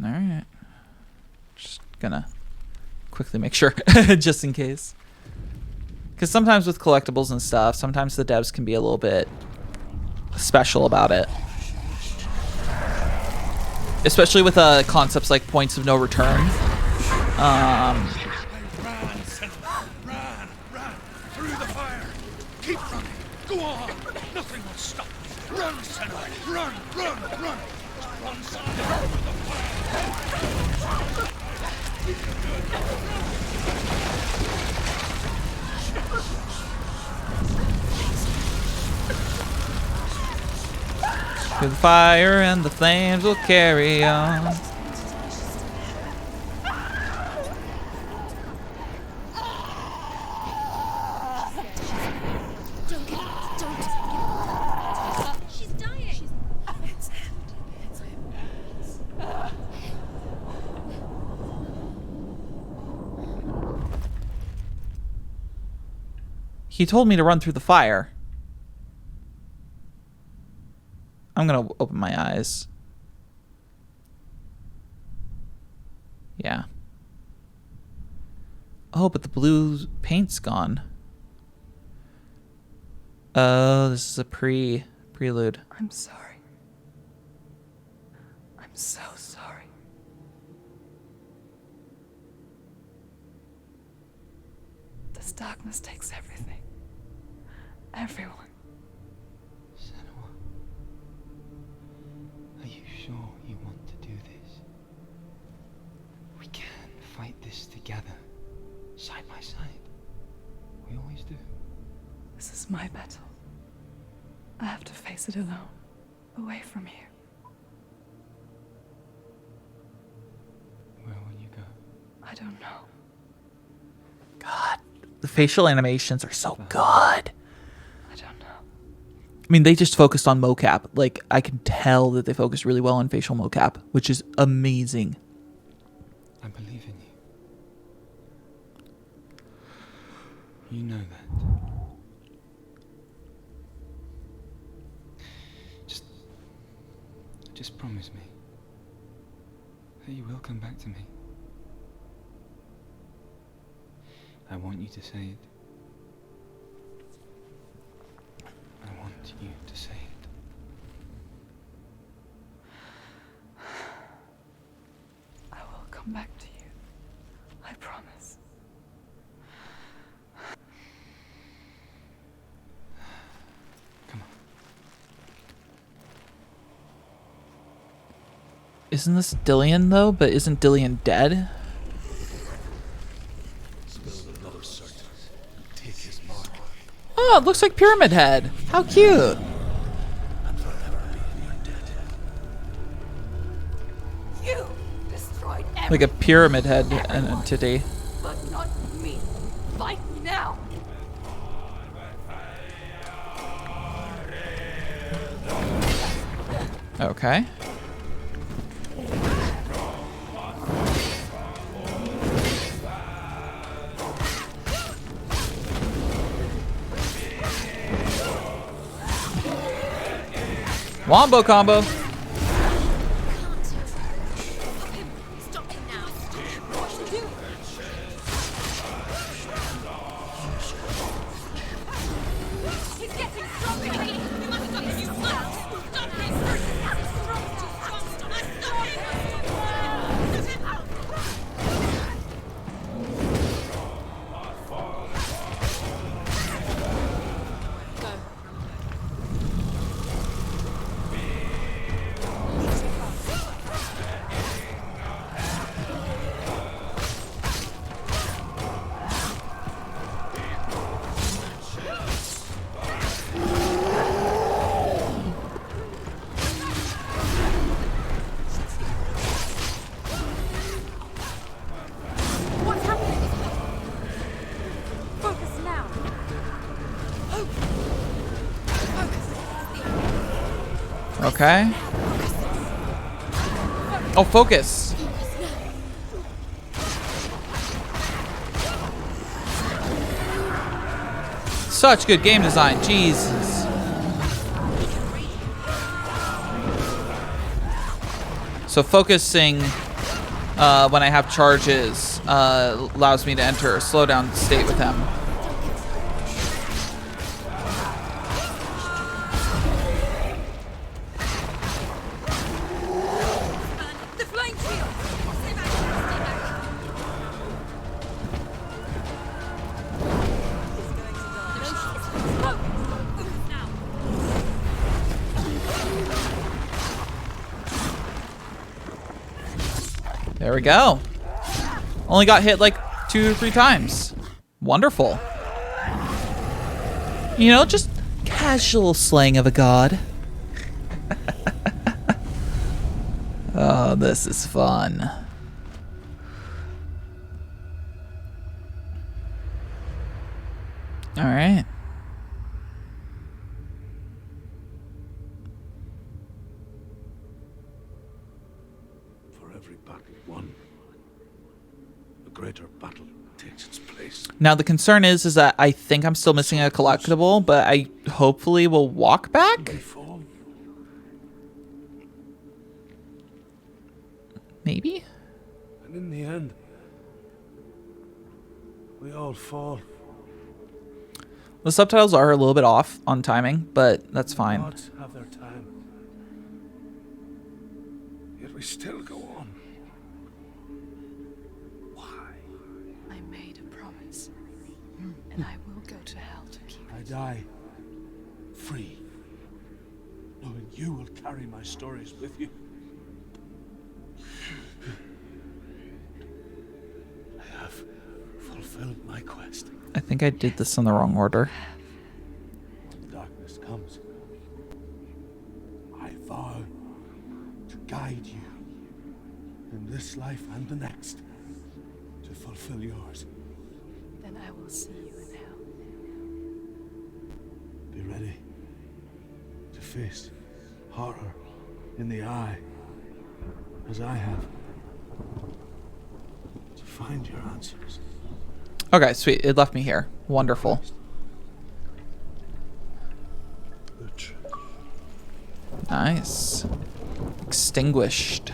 All right. Just gonna quickly make sure, just in case. Because sometimes with collectibles and stuff, sometimes the devs can be a little bit special about it. Especially with concepts like points of no return. Run, Senua. Run. Through the fire. Keep running. Go on. Nothing will stop you. Run, Senua. Run. Run, Senua. Through the fire. Through the fire and the flames will carry on. She's dying. It's him. He told me to run through the fire. I'm gonna open my eyes. Yeah. Oh, but the blue paint's gone. Oh, this is a prelude. I'm sorry. I'm so sorry. This darkness takes everything. Everyone. Senua, are you sure you want to do this? We can fight this together, side by side. We always do. This is my battle. I have to face it alone, away from here. Where will you go? I don't know. God, the facial animations are so good. I don't know. I mean, they just focused on mocap. Like, I can tell that they focused really well on facial mocap, which is amazing. I believe in you. You know that. Just promise me that you will come back to me. I want you to say it. I want you to say it. I will come back to you. I promise. Come on. Isn't this Dillion, though? But isn't Dillion dead? Oh, it looks like Pyramid Head. How cute. You destroyed everything. Like a Pyramid Head entity. But not me. Fight now. Okay. Wombo combo. Stop him now. What's he doing? He's getting stronger. We must stop him. You must stop him. He's strong. Stop Okay. Oh, focus. Such good game design. Jesus. So focusing when I have charges, allows me to enter a slowdown state with him. The flame shield! Stay back! Smoke! Now! There we go. Only got hit like 2 or 3 times. Wonderful. You know, just casual slaying of a god. Oh, this is fun. All right. For every battle won, a greater battle takes its place. Now the concern is that I think I'm still missing a collectible, but I hopefully will walk back. We fall, Maybe. and in the end, we all fall. The subtitles are a little bit off on timing, but that's fine. Gods have their time. Yet we still go on. Why? I made a promise, and I will go to hell to keep I it. die free, knowing you will carry my stories with you. I have fulfilled my quest. I think I did this in the wrong order. When darkness comes, I vow to guide you in this life and the next to fulfill yours. Then I will see you in hell. Be ready to face horror in the eye, as I have, to find your answers. Okay, sweet. It left me here. Wonderful. The truth. Nice. Extinguished.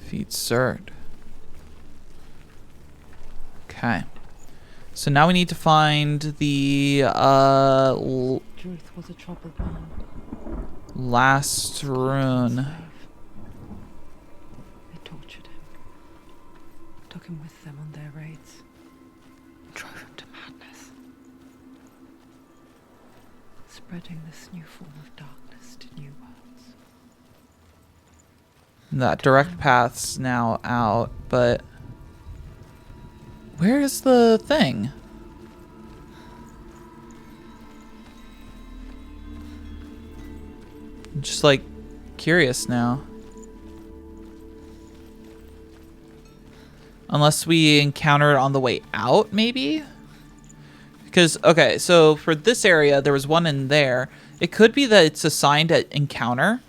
Feed Surtr. Okay. So now we need to find the Truth was a troubled man. last rune. They tortured him, took him with them on their raids, and drove him to madness, spreading this new form of darkness to new worlds. That direct path's now out, but where is the thing? I'm just like curious now. Unless we encounter it on the way out, maybe? Because, okay, so for this area, there was one in there. It could be that it's assigned at encounter.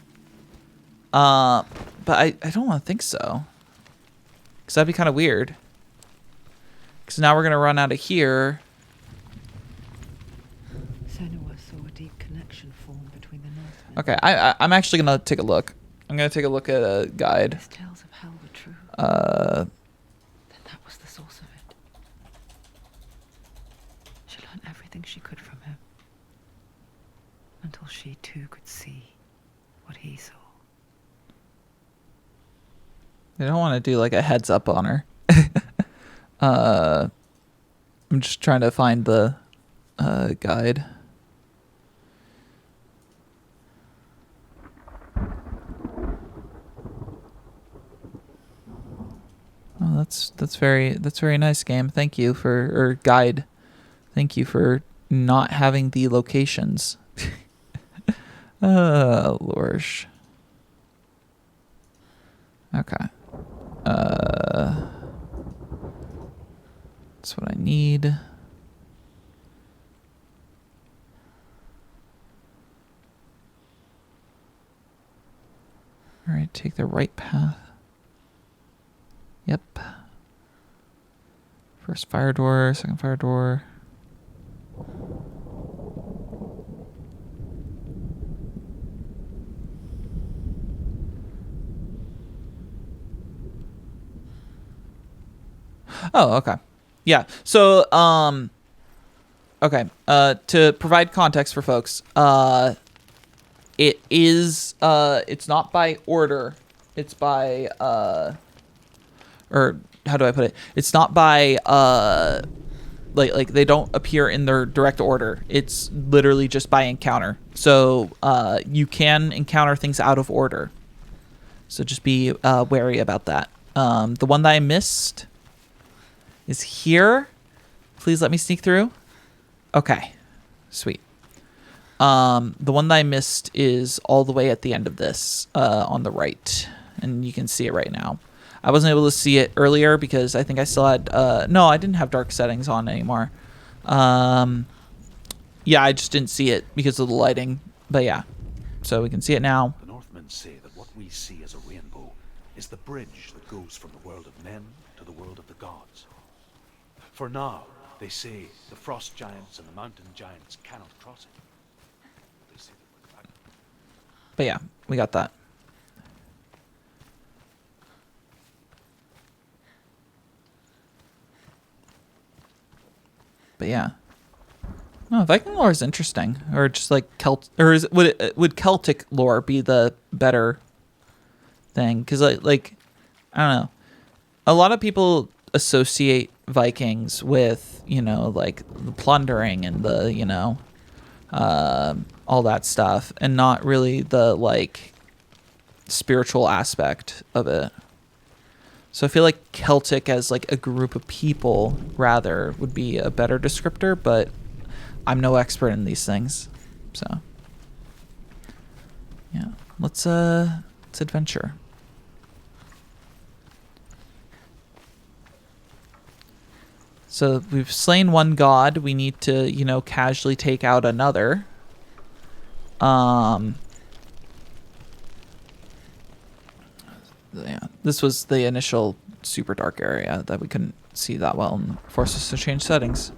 But I don't want to think so. Because that'd be kind of weird. Because now we're going to run out of here. Senua saw a deep connection form between the Northmen. Okay, I'm actually going to take a look. I'm going to take a look at a guide. His tales of hell were true. Uh, Then that was the source of it. She learned everything she could from him. Until she too could see what he saw. I don't want to do like a heads up on her. I'm just trying to find the guide. Oh, that's very nice, game. Thank you for guide. Thank you for not having the locations. Lorsh. Okay. That's what I need. All right, take the right path. Yep. First fire door, second fire door. Oh, okay. Yeah. So, okay. To provide context for folks, it is, it's not by order. It's by, or how do I put it? It's not by, like they don't appear in their direct order. It's literally just by encounter. So, you can encounter things out of order. So just be wary about that. The one that I missed is here. Please let me sneak through. Okay, sweet. The one that I missed is all the way at the end of this, on the right, and you can see it right now. I wasn't able to see it earlier because I think I still had, no, I didn't have dark settings on anymore. Yeah, I just didn't see it because of the lighting, but yeah, so we can see it now. The Northmen say that what we see as a rainbow is the bridge that goes from the world of men to the world of the gods. For now, they say the frost giants and the mountain giants cannot cross it. They say that But yeah, we got that. But yeah. No, Viking lore is interesting, or just like would Celtic lore be the better thing? Because like I don't know, a lot of people associate Vikings with, you know, like the plundering and the, you know, all that stuff, and not really the like spiritual aspect of it. So I feel like Celtic as like a group of people rather would be a better descriptor, but I'm no expert in these things. So yeah, let's adventure. So we've slain one god, we need to, you know, casually take out another. Yeah, this was the initial super dark area that we couldn't see that well and forced us to change settings.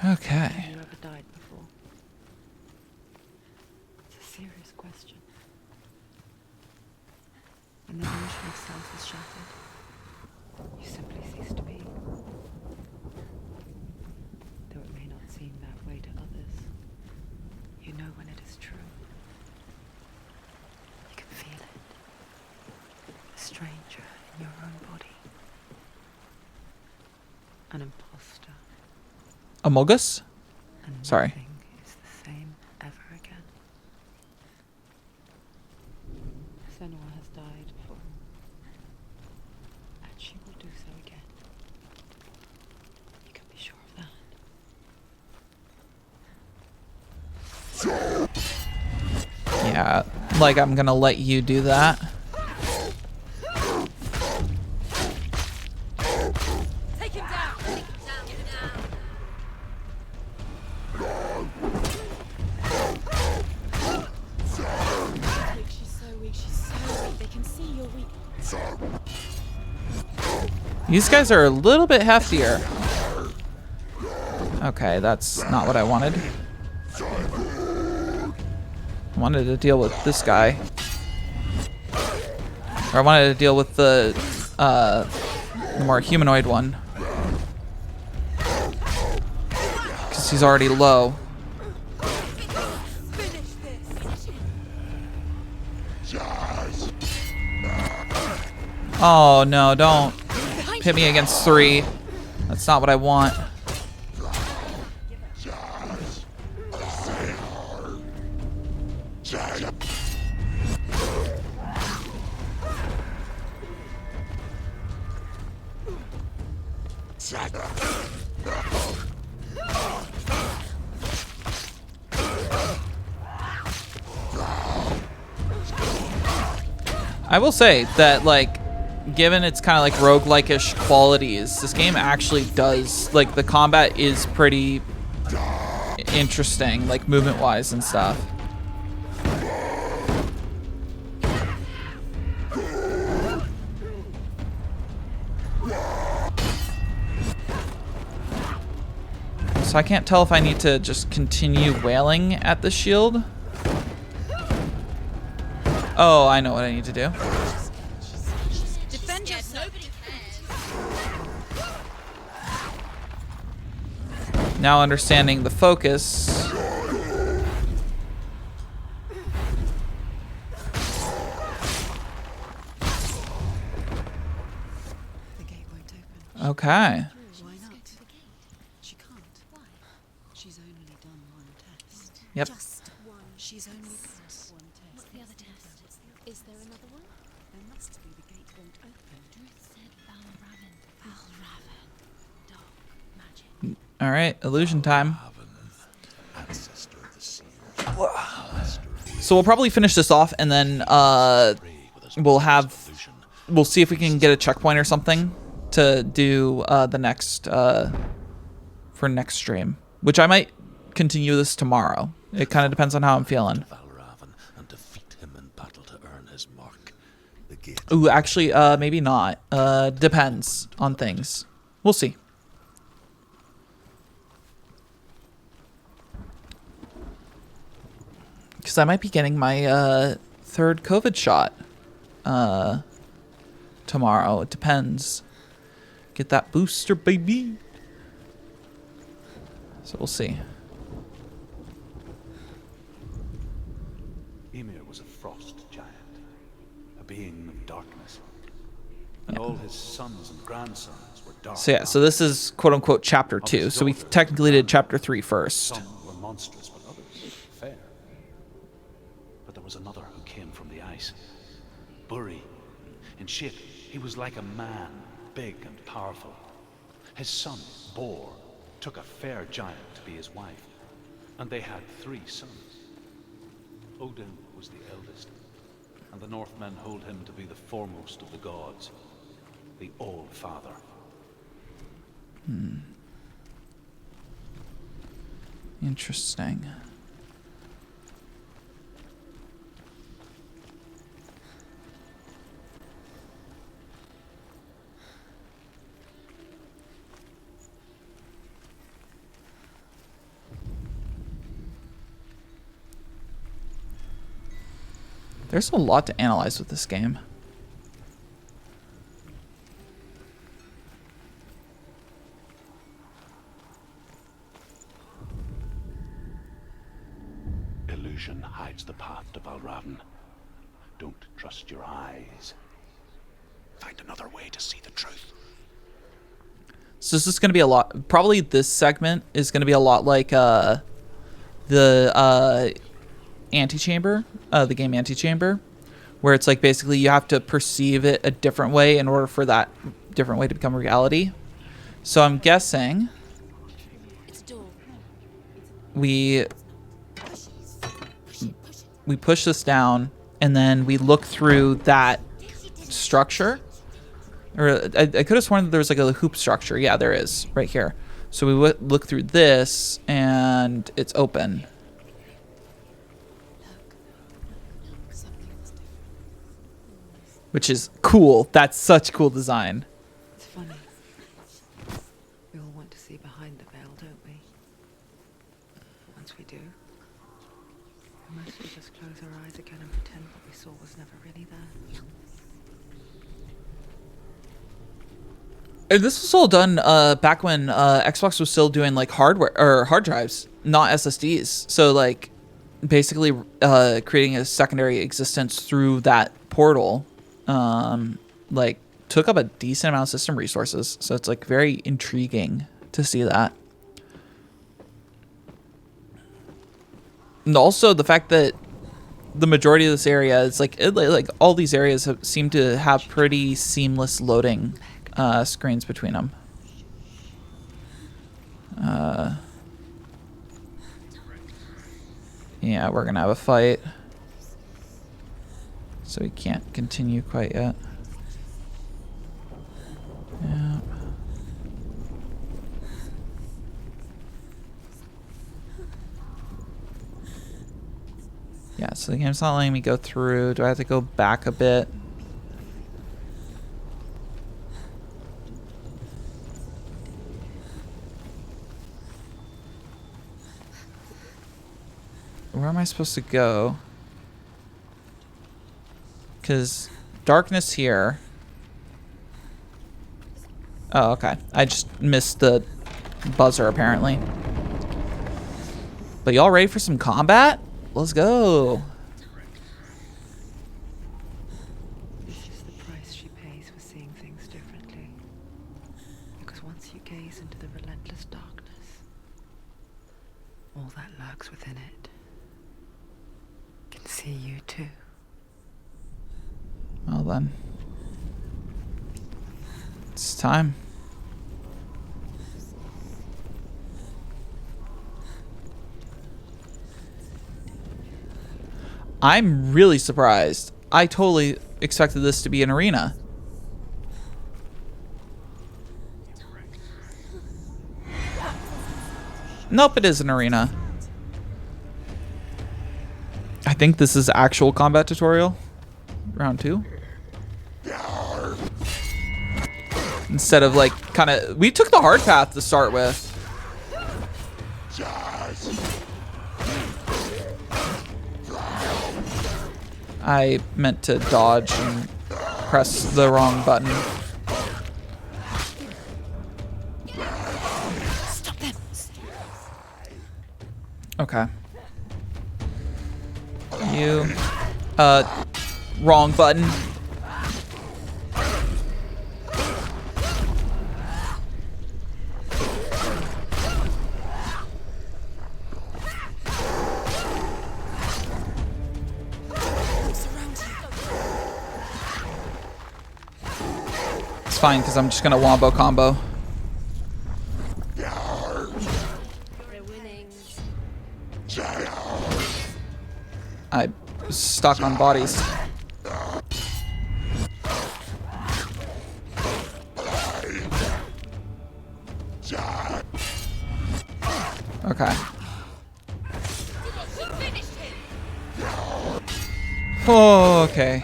Okay. Have you ever died before? It's a serious question. When the illusion of self is shattered, you simply cease to be. Though it may not seem that way to others, you know when it is true. You can feel it. A stranger in your own body. An imposter. Amogus? And Sorry. nothing is the same ever again. Senua has died before, and she will do so again. You can be sure of that. Yeah, like I'm gonna let you do that. Take him down! Take him down! Get him down! She's so weak, she's so weak. They can see you're weak. These guys are a little bit heftier. Okay, that's not what I wanted. I wanted to deal with this guy. Or I wanted to deal with the more humanoid one. Because he's already low. Finish this! Oh no, don't hit me against 3. That's not what I want. I will say that, like, given its kind of like roguelike-ish qualities, this game actually does, like, the combat is pretty interesting, like, movement-wise and stuff. So I can't tell if I need to just continue wailing at the shield. Oh, I know what I need to do. Defend yourself! Now understanding the focus. The gate won't open. Okay. Why not? She can't. Why? She's only done one test. Yep. Just one. She's only passed one test. What's the other test? Is there another one? There must be. The gate won't open. Druid said Valravn. Valravn. Dark magic. All right, illusion time. Ancestor of the sea. So we'll probably finish this off, and then we'll see if we can get a checkpoint or something to do the next for next stream, which I might continue this tomorrow. It kind of depends on how I'm feeling. Valravn and defeat him in battle to earn his mark. The gate. Ooh, actually, maybe not. Depends on things. We'll see. Because I might be getting my third COVID shot tomorrow. It depends. Get that booster, baby. So we'll see. Ymir was a frost giant, a being of darkness. And all his sons and grandsons were dark. So yeah, so this is quote-unquote chapter 2. So we technically did chapter 3 first. Some were monstrous, but others fair. But there was another who came from the ice. Buri. In shape, he was like a man, big and powerful. His son, Bor, took a fair giant to be his wife, and they had 3 sons. Odin was the eldest, and the Northmen hold him to be the foremost of the gods, the All-Father. Interesting. There's a lot to analyze with this game. Illusion hides the path to Valravn. Don't trust your eyes. Find another way to see the truth. So this is going to be a lot. Probably this segment is going to be a lot like the antechamber, the game antechamber, where it's like basically you have to perceive it a different way in order for that different way to become reality. So I'm guessing we push this down and then we look through that structure. Or I could have sworn that there was like a hoop structure. Yeah, there is right here. So we look through this and it's open. Which is cool. That's such cool design. It's funny. We all want to see behind the veil, don't we? Once we do, we mostly just close our eyes again and pretend what we saw was never really there. And this was all done back when Xbox was still doing like hardware or hard drives, not SSDs. So like basically creating a secondary existence through that portal like took up a decent amount of system resources. So it's like very intriguing to see that. And also the fact that the majority of this area is like all these areas seem to have pretty seamless loading screens between them. Yeah, we're gonna have a fight. So we can't continue quite yet. Yeah. Yeah, so the game's not letting me go through. Do I have to go back a bit? Where am I supposed to go? Because darkness here. Oh, okay. I just missed the buzzer, apparently. But y'all ready for some combat? Let's go. This is the price she pays for seeing things differently. Because once you gaze into the relentless darkness, all that lurks within it can see you too. Well then. It's time. I'm really surprised. I totally expected this to be an arena. Nope, it is an arena. I think this is actual combat tutorial. Round 2. Instead of like kind of, we took the hard path to start with. I meant to dodge and press the wrong button. Stop them. Okay. You, wrong button. It's fine, because I'm just going to wombo combo. You're winning. I was stuck on bodies. Okay. Oh, okay.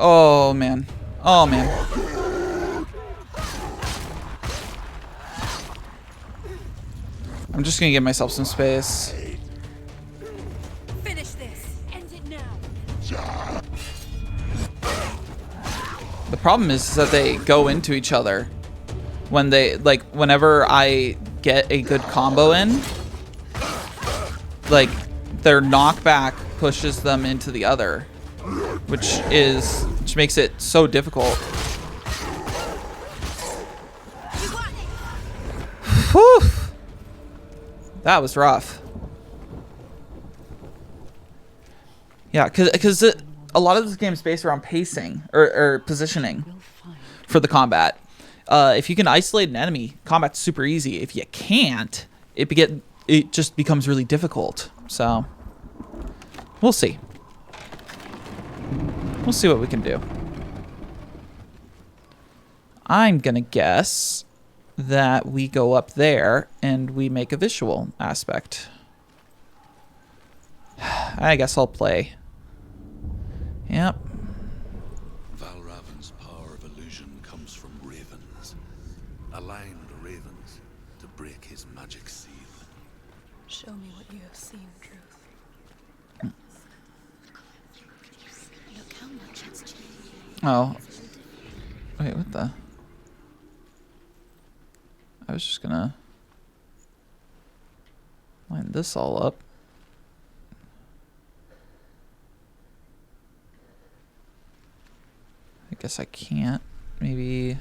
Oh, man. Oh, man. I'm just gonna give myself some space. Finish this. End it now. The problem is that they go into each other. When they, like, whenever I get a good combo in, like, their knockback pushes them into the other, which makes it so difficult. Whew. That was rough. Yeah, because a lot of this game is based around pacing or positioning for the combat. If you can isolate an enemy, combat's super easy. If you can't, it just becomes really difficult. So we'll see. We'll see what we can do. I'm gonna guess that we go up there and we make a visual aspect. I guess I'll play. Yep. Valravn's power of illusion comes from ravens. Align the ravens to break his magic seal. Show me what you have seen, Truth. Look how much it's changed. Oh. Wait, what the? I was just gonna line this all up. I guess I can't. Maybe.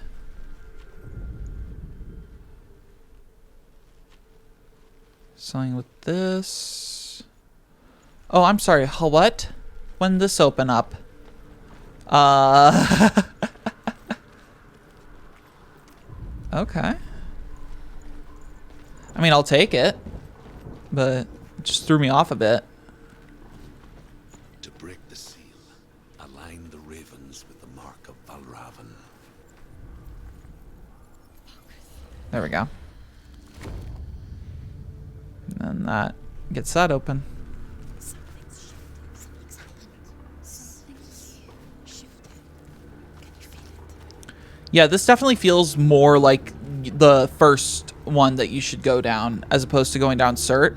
Something with this. Oh, I'm sorry. What? When did this open up? Okay. I mean, I'll take it, but it just threw me off a bit. To break the seal, align the ravens with the mark of Valravn. There we go. And then that gets that open. Something's happened. Something shifted. Can you feel it? Yeah, this definitely feels more like the first one that you should go down as opposed to going down Surtr.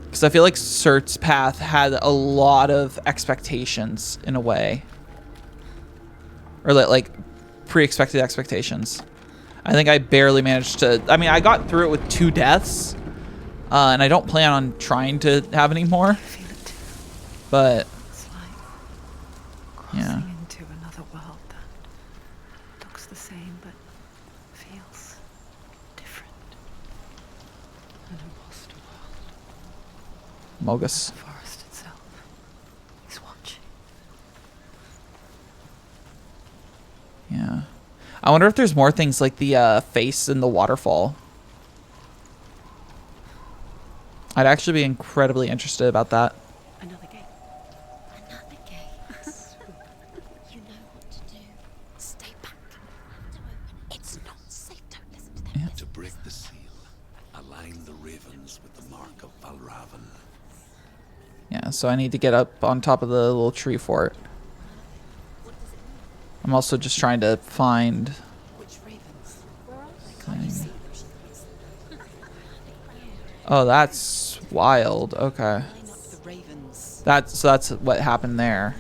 Because I feel like Surtr's path had a lot of expectations in a way. Or like pre-expected expectations. I think I barely managed to... I mean, I got through it with 2 deaths. And I don't plan on trying to have any more. But... It's like yeah. crossing into another world that looks the same but feels different. An imposter world. Mogus. The forest itself is watching. Yeah. I wonder if there's more things like the face in the waterfall. I'd actually be incredibly interested about that. Another gate. Another gate. You know what to do. Stay back. Don't open it. It's not safe. Don't listen to them. Yeah. To break the seal, align the ravens with the mark of Valravn. Yeah, so I need to get up on top of the little tree fort. I'm also just trying to find... Which ravens? thing. Oh, that's wild. Okay. Line up the ravens. That's what happened there.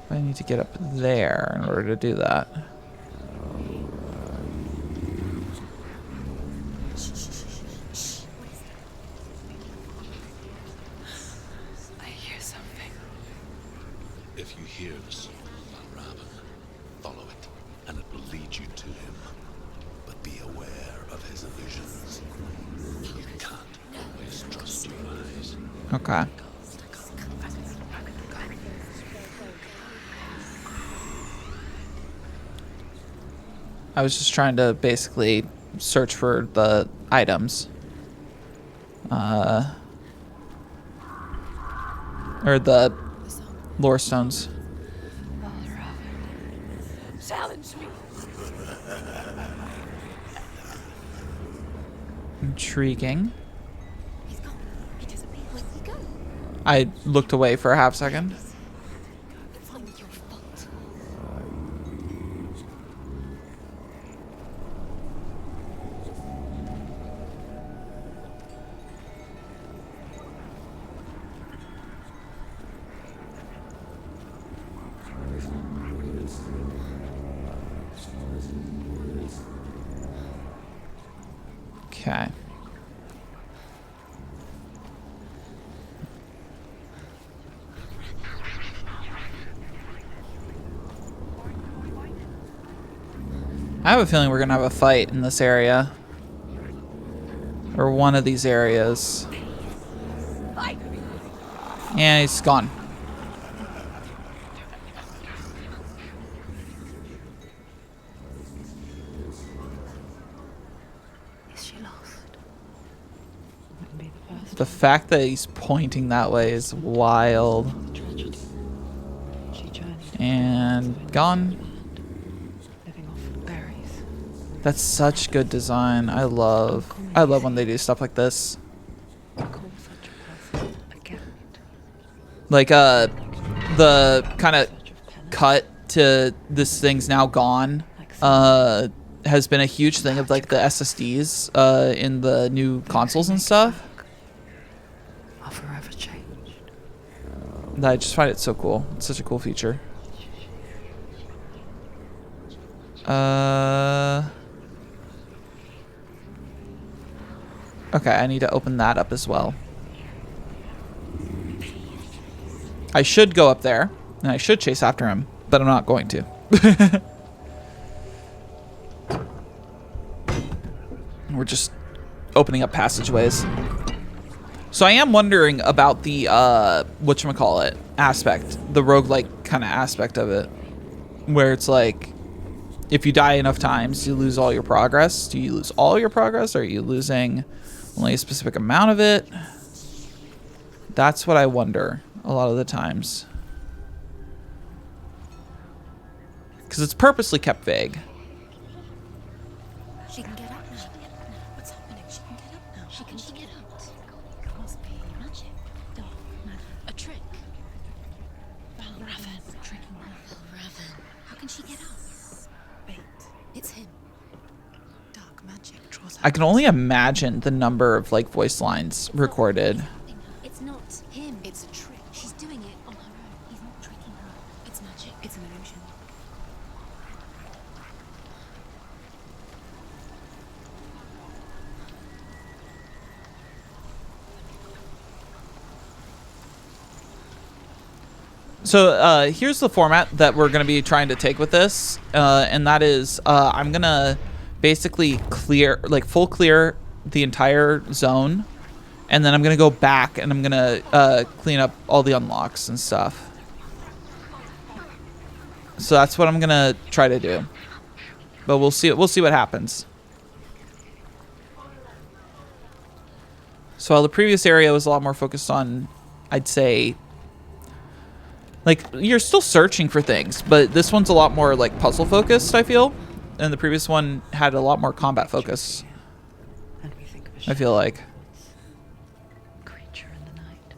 I need to get up there in order to do that. I hear something. If you hear the soul of Valravn, follow it, and it will lead you to him. But be aware of his illusions. You can't always trust your eyes. Okay. I was just trying to basically search for the items. Or the lore stones. Challenge me. Intriguing. He's gone. He disappeared. Where'd he go? I looked away for a half second. It's not your fault. Okay. I have a feeling we're gonna have a fight in this area. Or one of these areas. Yeah, he's gone. Is she lost? Wouldn't be the first. The fact that he's pointing that way is wild. Tragedy. She journeyed And gone. living off the berries. That's such good design. I love when they do stuff like this. Call such a person a guide. Like the kind of cut to this thing's now gone has been a huge thing of like the SSDs in the new consoles and stuff. Are forever changed. I just find it so cool. It's such a cool feature. Okay, I need to open that up as well. I should go up there, and I should chase after him, but I'm not going to. We're just opening up passageways. So I am wondering about the, whatchamacallit aspect, the roguelike kind of aspect of it, where it's like, if you die enough times, you lose all your progress. Do you lose all your progress, or are you losing only a specific amount of it? That's what I wonder a lot of the times. Because it's purposely kept vague. She can get up now. What's happening? She can get up now. She can get out. It must be magic. Dark magic. A trick. Valravn. Tricking her. Valravn. How can she get out? Bait. It's him. Dark magic draws I can only imagine the number of like voice lines recorded. It's not him. It's a trick. She's doing it on her own. He's not tricking her. It's magic. It's an illusion. So here's the format that we're going to be trying to take with this, and that is I'm going to basically clear, like full clear the entire zone, and then I'm going to go back and I'm going to clean up all the unlocks and stuff. So that's what I'm going to try to do. But we'll see what happens. So while the previous area was a lot more focused on, I'd say, like, you're still searching for things, but this one's a lot more, like, puzzle focused, I feel. And the previous one had a lot more combat focus, And we think of a I feel like. creature in the night.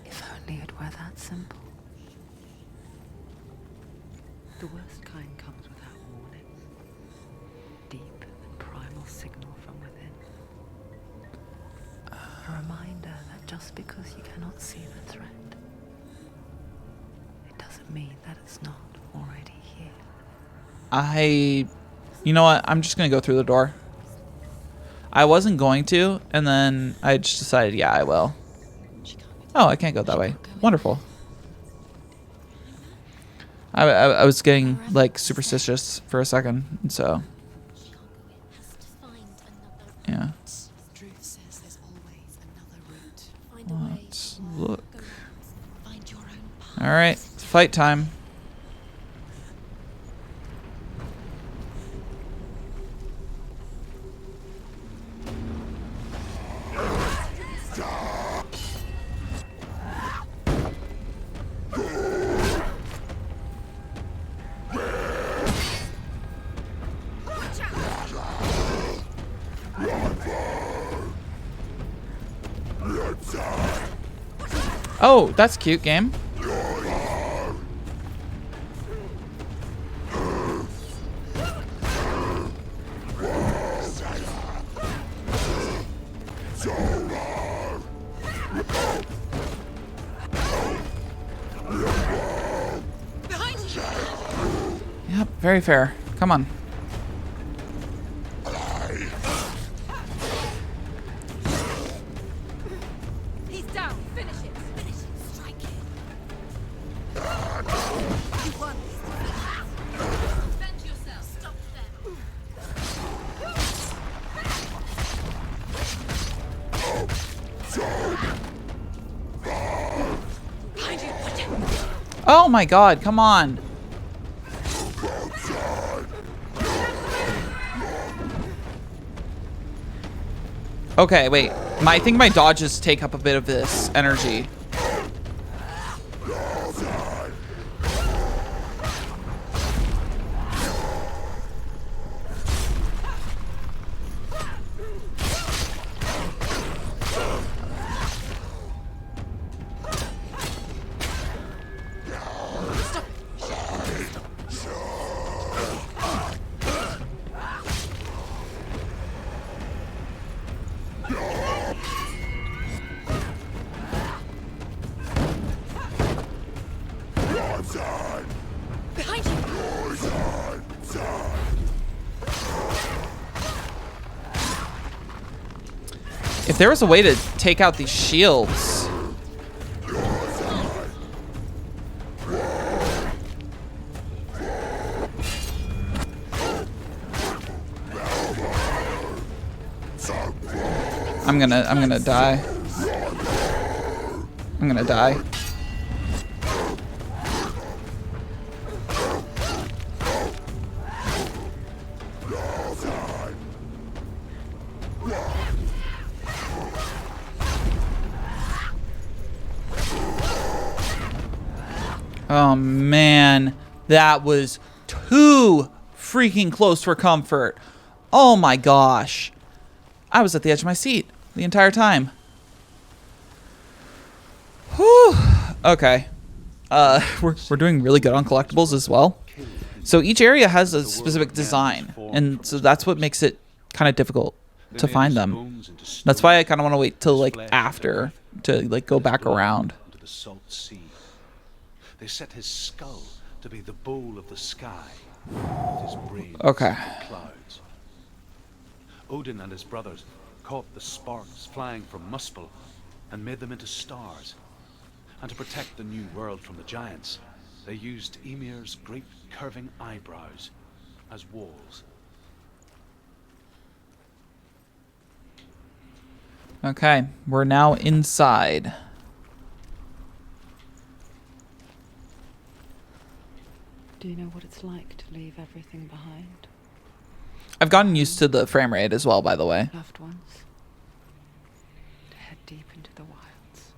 If only it were that simple. The worst kind comes without warning. Deep and primal signal from within. A reminder that just because you cannot see the threat, it doesn't mean that it's not already here. You know what? I'm just going to go through the door. I wasn't going to, and then I just decided, yeah, I will. Oh, I can't go that way. Wonderful. I was getting, like, superstitious for a second, and so, yeah. Truth says there's always another route. Find a way. Let's look. Find your own path. All right, it's fight time. Oh, that's cute, game. Yep, very fair. Come on. He's down. Finish it. Finish it. Strike it. You won. Defend yourself. Stop them. Behind you. Oh my god, come on. Okay, wait. I think my dodges take up a bit of this energy. Behind you. If there was a way to take out these shields. I'm gonna die. I'm gonna die. Oh man, that was too freaking close for comfort. Oh my gosh. I was at the edge of my seat the entire time. Whew. Okay. We're doing really good on collectibles as well. So each area has a specific design, and so that's what makes it kind of difficult to find them. That's why I kind of want to wait till like after to like go back around. Into the salt sea. They set his skull to be the bowl of the sky, with his brains Okay. the clouds. Odin and his brothers caught the sparks flying from Muspel and made them into stars. And to protect the new world from the giants, they used Ymir's great curving eyebrows as walls. Okay, we're now inside. Do you know what it's like to leave everything behind? I've gotten used to the frame rate as well, by the way. Loved ones. To head deep into the wilds.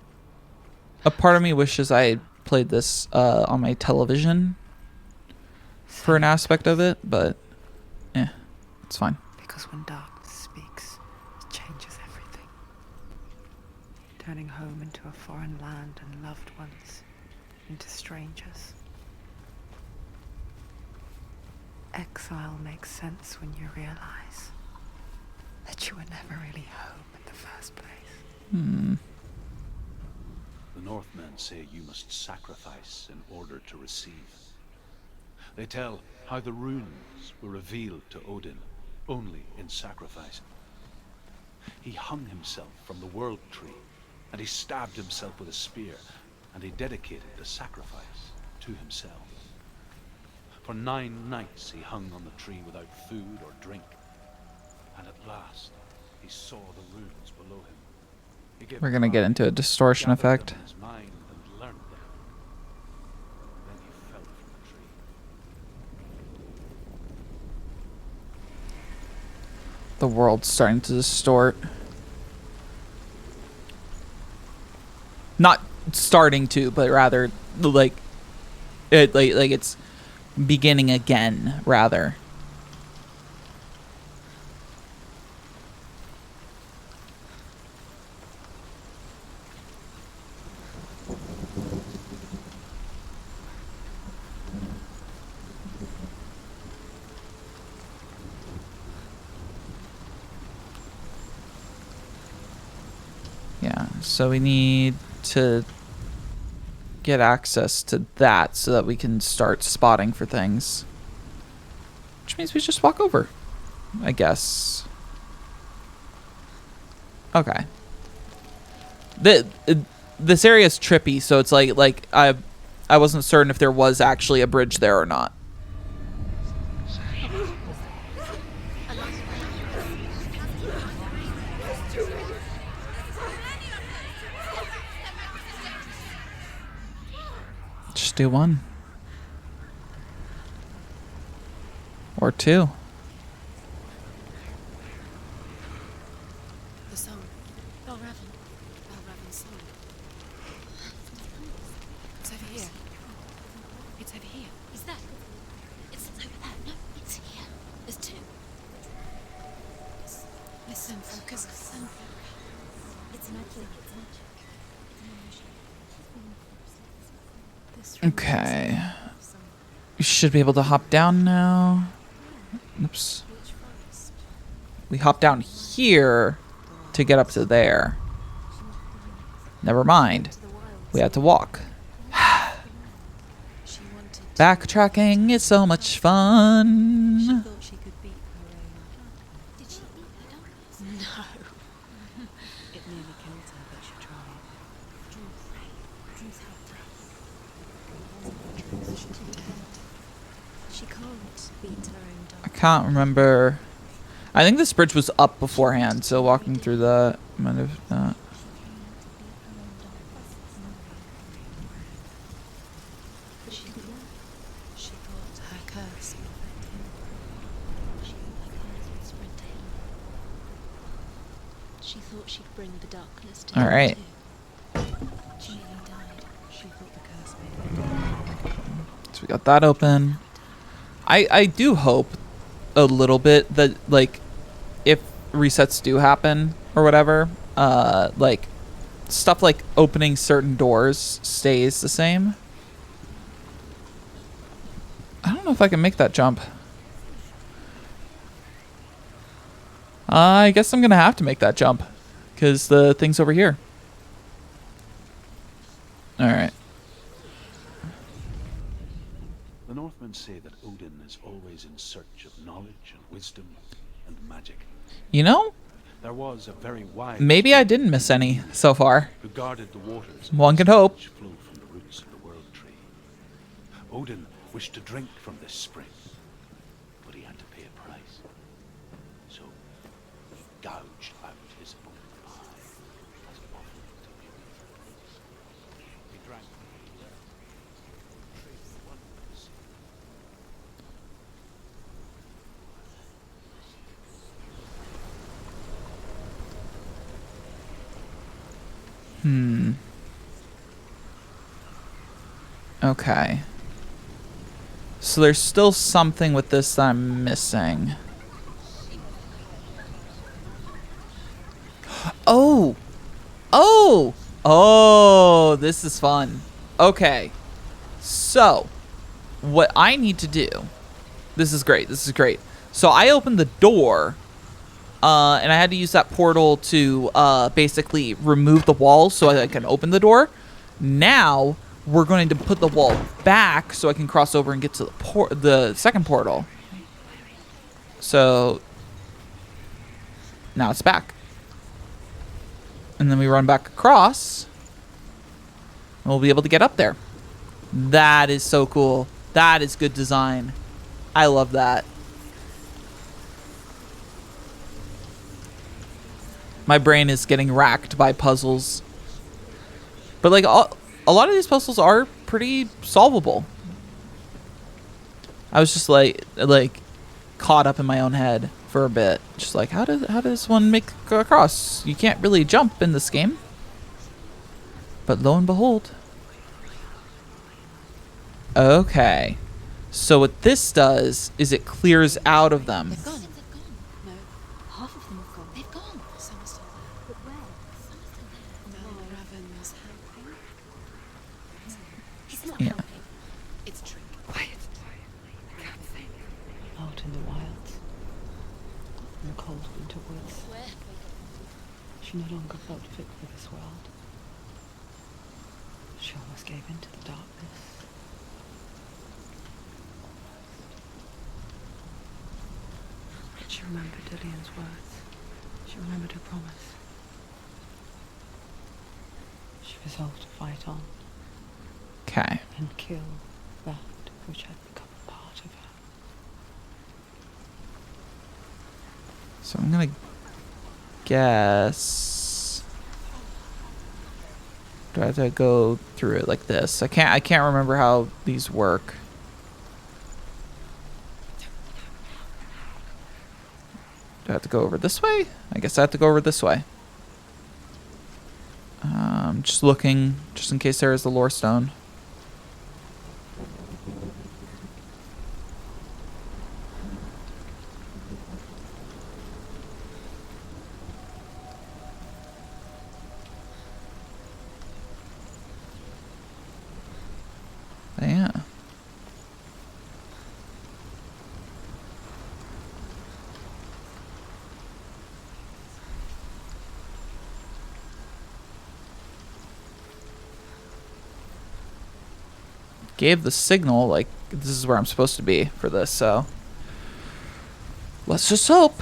A part of me wishes I played this on my television for an aspect of it, but it's fine. Because when darkness speaks, it changes everything. Turning home into a foreign land and loved ones into strangers. Exile makes sense when you realize that you were never really home in the first place. The Northmen say you must sacrifice in order to receive. They tell how the runes were revealed to Odin only in sacrifice. He hung himself from the world tree, and he stabbed himself with a spear, and he dedicated the sacrifice to himself. For 9 nights he hung on the tree without food or drink, and at last he saw the runes below him. He gave We're gonna get into a distortion gathered them effect. in his mind and learned them. Then he fell from the tree. The world's starting to distort. Not starting to, but rather like it's beginning again, rather. Yeah, so we need to get access to that so that we can start spotting for things. Which means we just walk over, I guess. Okay. This area is trippy, so it's like I wasn't certain if there was actually a bridge there or not. Just do one. Or two. The song. Valravn's song. It's over here. It's over here. Is that? It's over there. No, it's here. There's 2. Listen, focus. Listen. It's magic. It's magic. It's an illusion. Okay. We should be able to hop down now. Oops. We hop down here to get up to there. Never mind. We had to walk. Backtracking is so much fun. Thought she could beat her own. Did she beat her darkness? No. It nearly killed her, but she tried. Truth helped her. She can't beat her own I darkness. can't remember. I think this bridge was up beforehand, so walking through that might have not. She thought her curse would affect him. She thought her curse would spread to him. She thought she'd bring the darkness to him. All right. Too. She nearly died. She thought the curse made her. So we got that open. I do hope a little bit that, like, if resets do happen or whatever, like, stuff like opening certain doors stays the same. I don't know if I can make that jump. I guess I'm gonna have to make that jump because the thing's over here. All right. The Northmen say that Odin is always in search of knowledge and wisdom and magic. You know, there was a very wise Maybe I didn't miss any so far. who guarded the waters One can hope. which flow from the roots of the world tree. Odin wished to drink from this spring, but he had to pay a price. So he gouged out his own eye as an offering to Hela. He drank from the well, traced the wonder of the sea. Okay. So there's still something with this that I'm missing. Oh! Oh! Oh, this is fun. Okay. So, what I need to do... This is great. This is great. So I opened the door, and I had to use that portal to basically remove the wall so I can open the door. Now, we're going to put the wall back so I can cross over and get to the second portal. So, now it's back. And then we run back across, and we'll be able to get up there. That is so cool. That is good design. I love that. My brain is getting racked by puzzles. But like a lot of these puzzles are pretty solvable. I was just like caught up in my own head for a bit. Just like, how does one go across? You can't really jump in this game. But lo and behold. Okay. So what this does is it clears out of them. They've gone. No, half of them have gone. They've gone. Some are still there. But where? Some are still there. Valravn's helping. He's not Yeah. helping. It's a trick. Quiet. Can't think. Out in the wilds. In the cold winter woods. Where? She no longer felt fit for this world. She almost gave in to the darkness. She remembered Dillian's words. She remembered her promise. She resolved to fight on Okay. and kill that which had become a part of her. So I'm gonna guess. Do I have to go through it like this? I can't remember how these work. Do I have to go over this way? I guess I have to go over this way. Just looking, just in case there is the lore stone. Yeah. Gave the signal, like, this is where I'm supposed to be for this, so let's just hope.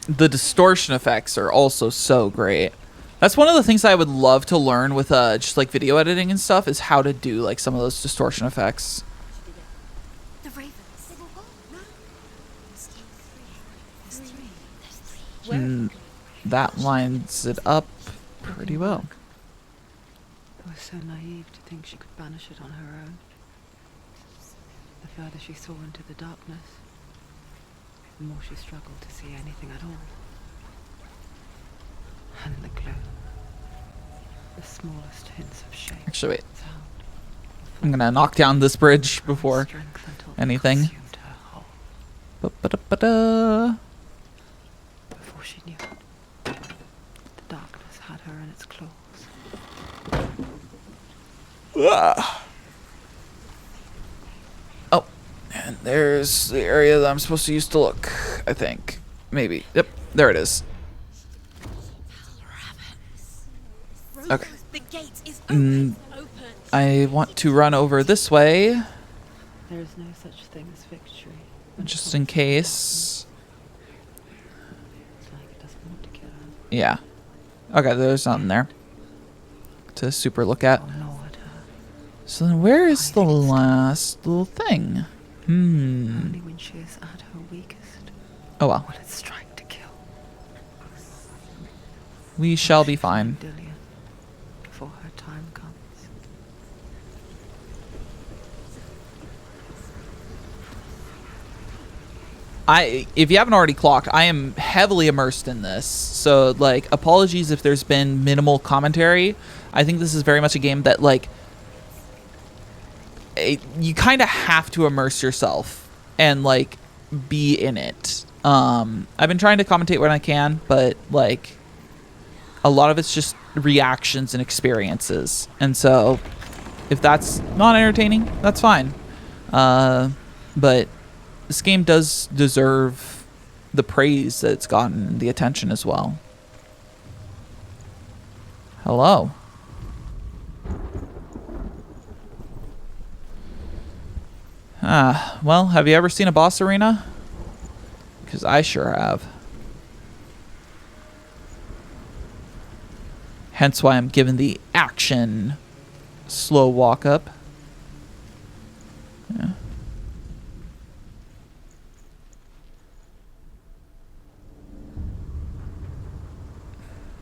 The distortion effects are also so great. That's one of the things I would love to learn with just like video editing and stuff, is how to do like some of those distortion effects. The ravens. They've all gone. No. There's still three. There's three. There's three. And that lines it up pretty well. I was so naive to think she could banish it on her own. The further she saw into the darkness, the more she struggled to see anything at all. And in the gloom, the smallest hints of shape, Actually, wait. sound, I'm gonna knock down this bridge before strength until they anything. consumed her whole. Ba-ba-da-ba-da. Before she knew it, the darkness had her in its claws. Oh, and there's the area that I'm supposed to use to look, I think. Maybe. Yep, there it is. Okay. The gate is Mm, open. I want to run over this way. There is no such thing as victory just in case. It's like it doesn't want to kill her. Yeah. Okay, there's nothing there to super look at. Lord, So then where is the last little thing? only when she is at her weakest Oh well. will it strike to kill. We shall be fine. Dillion, before her time comes. If you haven't already clocked, I am heavily immersed in this. So, like, apologies if there's been minimal commentary. I think this is very much a game that, like, you kind of have to immerse yourself and, like, be in it. I've been trying to commentate when I can, but, like, a lot of it's just reactions and experiences. And so, if that's not entertaining, that's fine. But this game does deserve the praise that it's gotten, the attention as well. Hello. Well, have you ever seen a boss arena? Because I sure have. Hence why I'm given the action slow walk up. Yeah.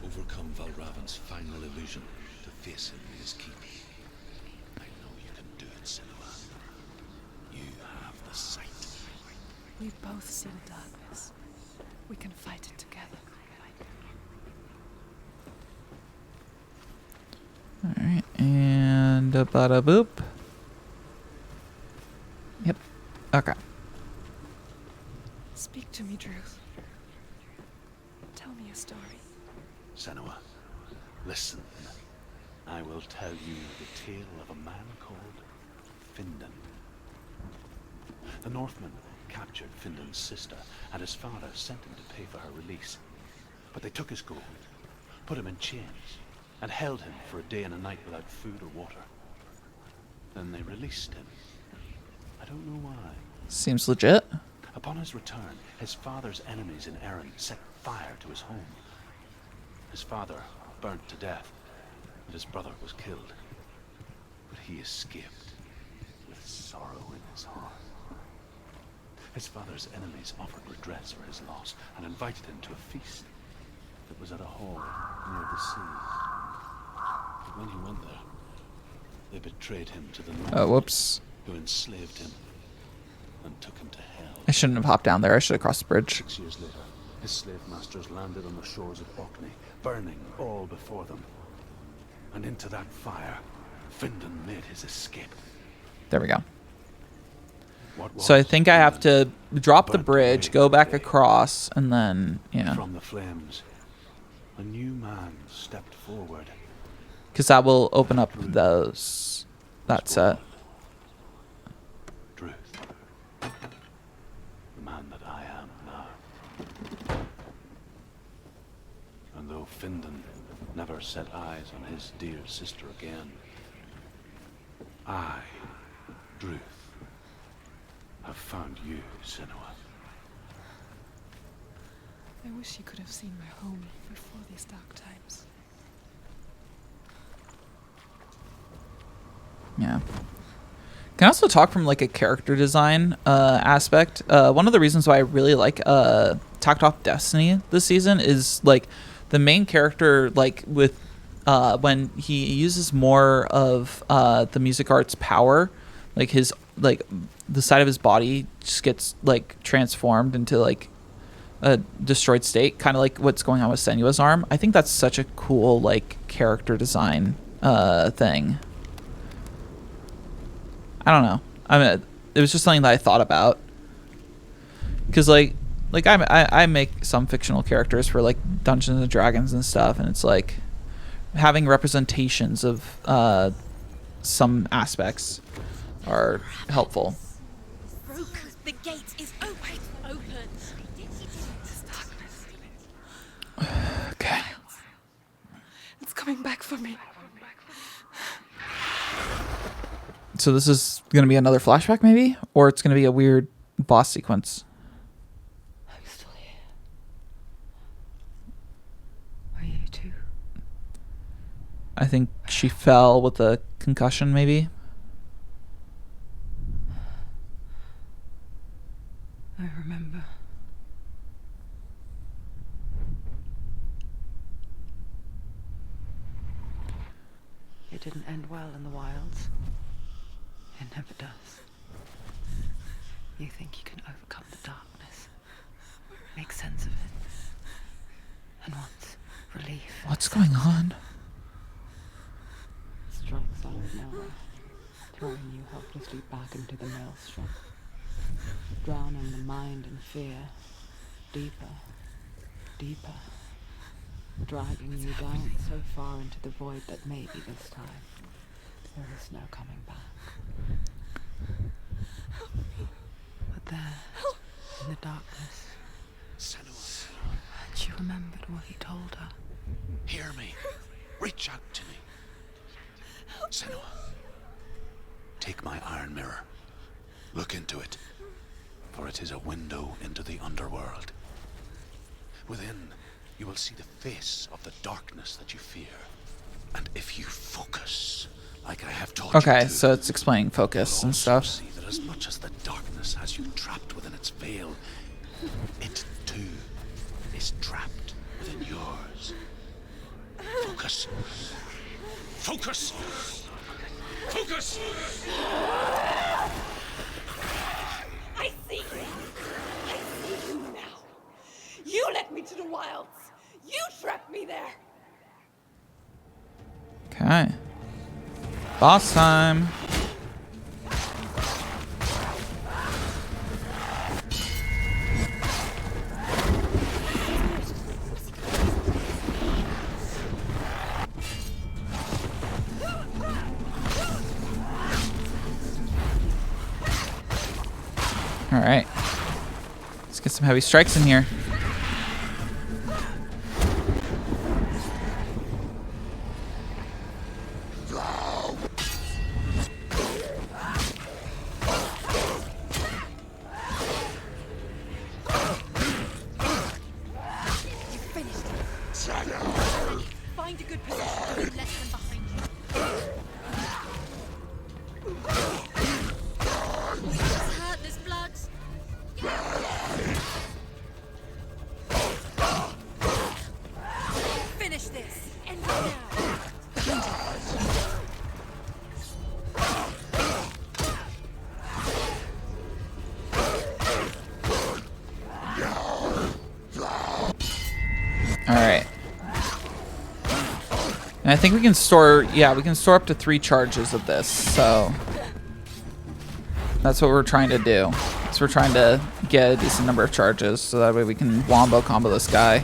Overcome Valravn's final illusion to face him in his keep. I know you can do it, Senua. You have the sight. We both see the darkness. We can fight it together. Alright, and a bada boop. Yep. Okay. Speak to me, Drew. Tell me a story. Senua, listen. I will tell you the tale of a man called Findan. The Northmen captured Findan's sister, and his father sent him to pay for her release. But they took his gold, put him in chains, and held him for a day and a night without food or water. Then they released him. I don't know why. Seems legit. Upon his return, his father's enemies in Erin set fire to his home. His father burnt to death, and his brother was killed. But he escaped with sorrow in his heart. His father's enemies offered redress for his loss and invited him to a feast that was at a hall near the sea. But when he went there, they betrayed him to the North, Whoops. who enslaved him and took him to hell. I shouldn't have hopped down there. I should have crossed the bridge. 6 years later, his slave masters landed on the shores of Orkney, burning all before them. And into that fire, Findan made his escape. There we go. What So I was think I have to drop the burnt bridge, away go back that day. across, and then, yeah. From the flames, a new man stepped forward. Because that will open up those. That set. Druth. The man that I am now. And though Findan never set eyes on his dear sister again, I, Druth, have found you, Senua. I wish you could have seen my home before these dark times. Yeah. Can I also talk from like a character design aspect? One of the reasons why I really like Attack Off Destiny this season is like the main character, like with when he uses more of the music art's power, like his like the side of his body just gets like transformed into like a destroyed state, kind of like what's going on with Senua's arm. I think that's such a cool like character design thing. I don't know. I mean, it was just something that I thought about. Cause like I make some fictional characters for like Dungeons and Dragons and stuff, and it's like having representations of some aspects are helpful. Broke. The gate is open. Okay. It's coming back for me. So this is gonna be another flashback, maybe, or it's gonna be a weird boss sequence. I'm still here. Are you too? I think she fell with a concussion, maybe. I remember. It didn't end well in the wilds. It never does. You think you can overcome the darkness, make sense of it, and once relief. What's going on? Strikes out of nowhere, throwing you helplessly back into the maelstrom, drowning the mind in fear, deeper, deeper, dragging you down so far into the void that maybe this time there is no coming back. But there, in the darkness, Senua, she remembered what he told her. hear me. Reach out to me. Senua, take my iron mirror. Look into it, for it is a window into the underworld. Within, you will see the face of the darkness that you fear. And if you focus, like I have told you to, Okay, so it's explaining focus you'll and also stuff. see that as much as the darkness has you trapped within its veil, it too is trapped within yours. Focus. Focus! Focus! I see you. I see you now. You led me to the wilds. You trapped me there. Okay. Boss time. All right. Let's get some heavy strikes in here. Find a good position. Leave less than behind you. It's hurt. There's blood. Finish this. End it now. All right. And I think we can store, yeah, we can store up to 3 charges of this, so that's what we're trying to do. So we're trying to get a decent number of charges, so that way we can wombo combo this guy.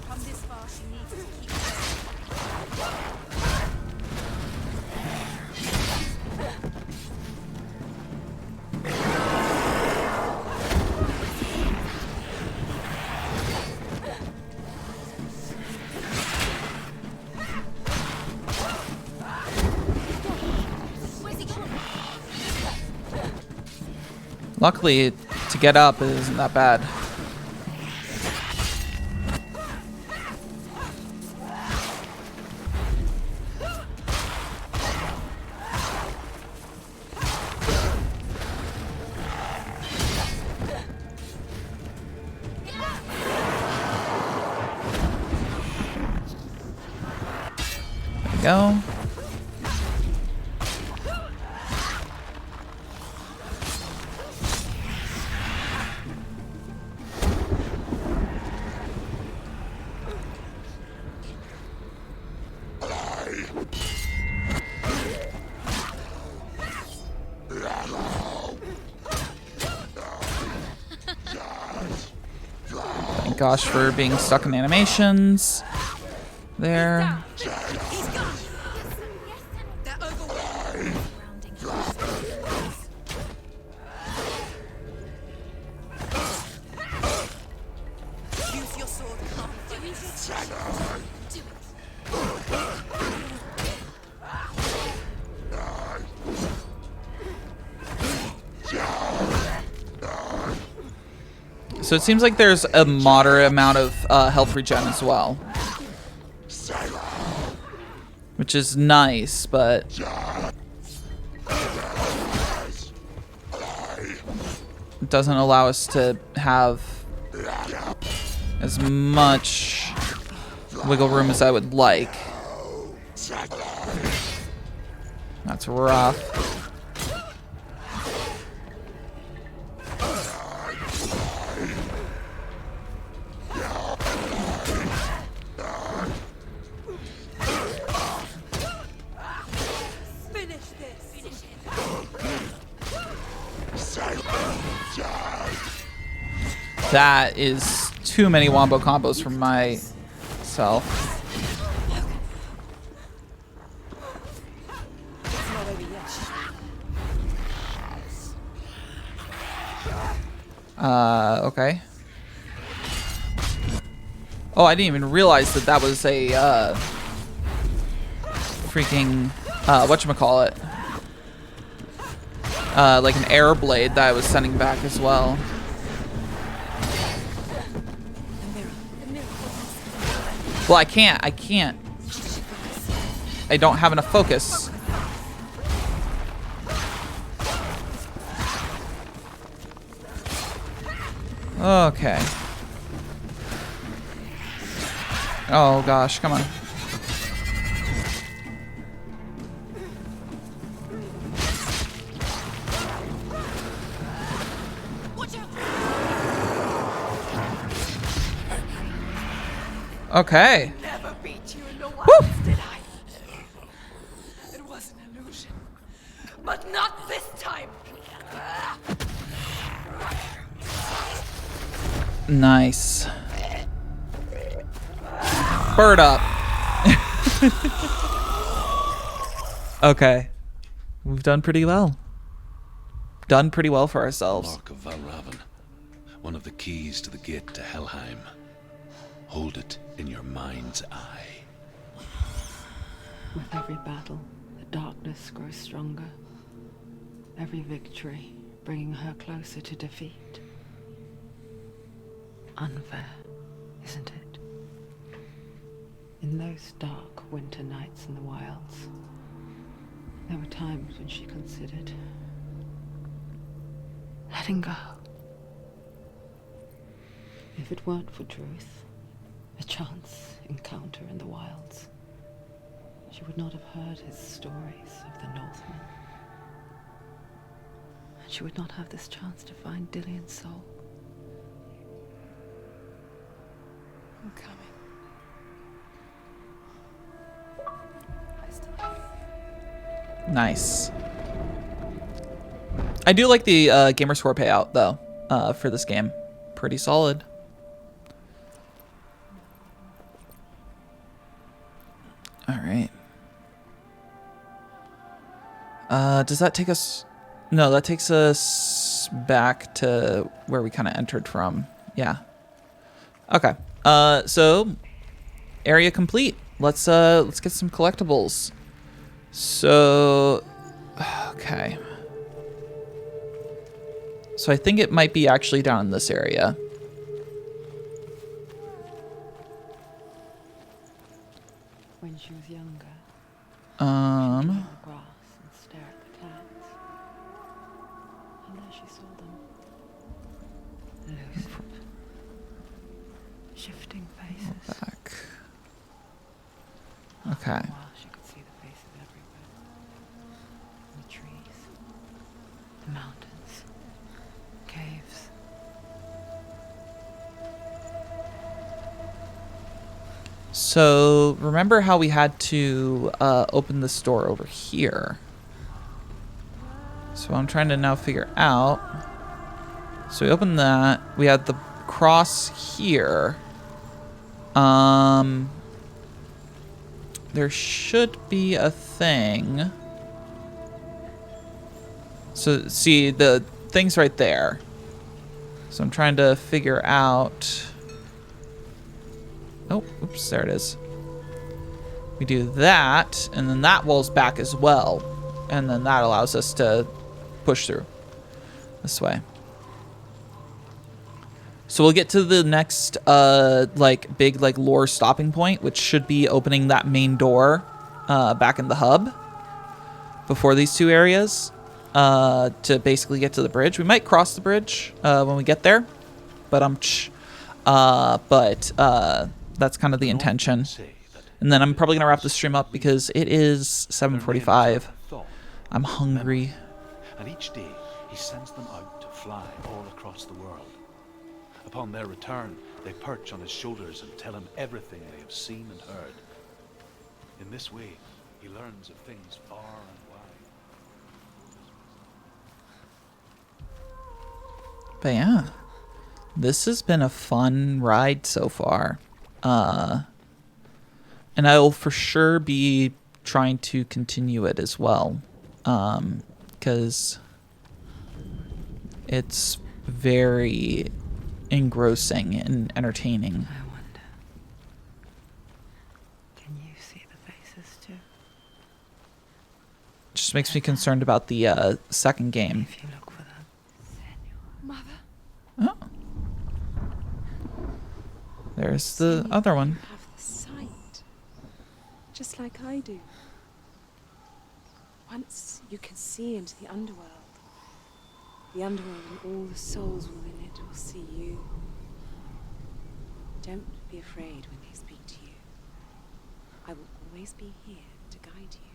Come this far. She needs to keep going. Where's he gone? Luckily, to get up isn't that bad. There we go. Thank gosh for being stuck in animations. There. He's gone. They're overwhelmed. Grounding. Use your sword. Do it. Do it. So it seems like there's a moderate amount of health regen as well. Which is nice, but... it doesn't allow us to have as much wiggle room as I would like. That's rough. That is too many wombo combos for myself. Okay. Oh, I didn't even realize that that was a, freaking, whatchamacallit. Like an air blade that I was sending back as well. Well, I can't. I don't have enough focus. Okay. Oh gosh, come on. Okay. Never beat you in the wilds, did I? It was an illusion. But not this time. Nice. Bird up. Okay. We've done pretty well. Done pretty well for ourselves. Mark of Valravn, one of the keys to the gate to Helheim. Hold it in your mind's eye. With every battle, the darkness grows stronger. Every victory bringing her closer to defeat. Unfair, isn't it? In those dark winter nights in the wilds, there were times when she considered letting go. If it weren't for truth, a chance encounter in the wilds, she would not have heard his stories of the Northmen. And she would not have this chance to find Dillion's soul. I'm coming. Nice. I do like the gamer score payout though, for this game. Pretty solid. All right. Does that take us? No, that takes us back to where we kind of entered from. Yeah. Okay. So area complete. Let's get some collectibles. So, okay. So I think it might be actually down in this area. When she was younger, Um. she'd lie on the grass and stare at the clouds. And there she saw them. Lucid. Shifting faces. Back. Okay. While she could see the faces everywhere. The trees. The mountains. Caves. So remember how we had to open this door over here? So I'm trying to now figure out. So we opened that. We had the cross here. There should be a thing. So see, the thing's right there. So I'm trying to figure out. Oh, oops, there it is. We do that, and then that wall's back as well. And then that allows us to push through this way. So we'll get to the next like big like lore stopping point, which should be opening that main door back in the hub before these two areas to basically get to the bridge. We might cross the bridge when we get there, but that's kind of the intention. And then I'm probably gonna wrap the stream up because it is 7:45. I'm hungry. And each day he sends them out to fly all across the world. Upon their return, they perch on his shoulders and tell him everything they have seen and heard. In this way, he learns of things far and wide. But yeah, this has been a fun ride so far. And I will for sure be trying to continue it as well. Because it's very engrossing and entertaining. I wonder, can you see the faces too? Just makes me concerned about the second game. If you look for them. Mother. Oh. There's the See, other one. You have the sight, just like I do. Once you can see into the underworld and all the souls within it will see you. Don't be afraid when they speak to you. I will always be here to guide you.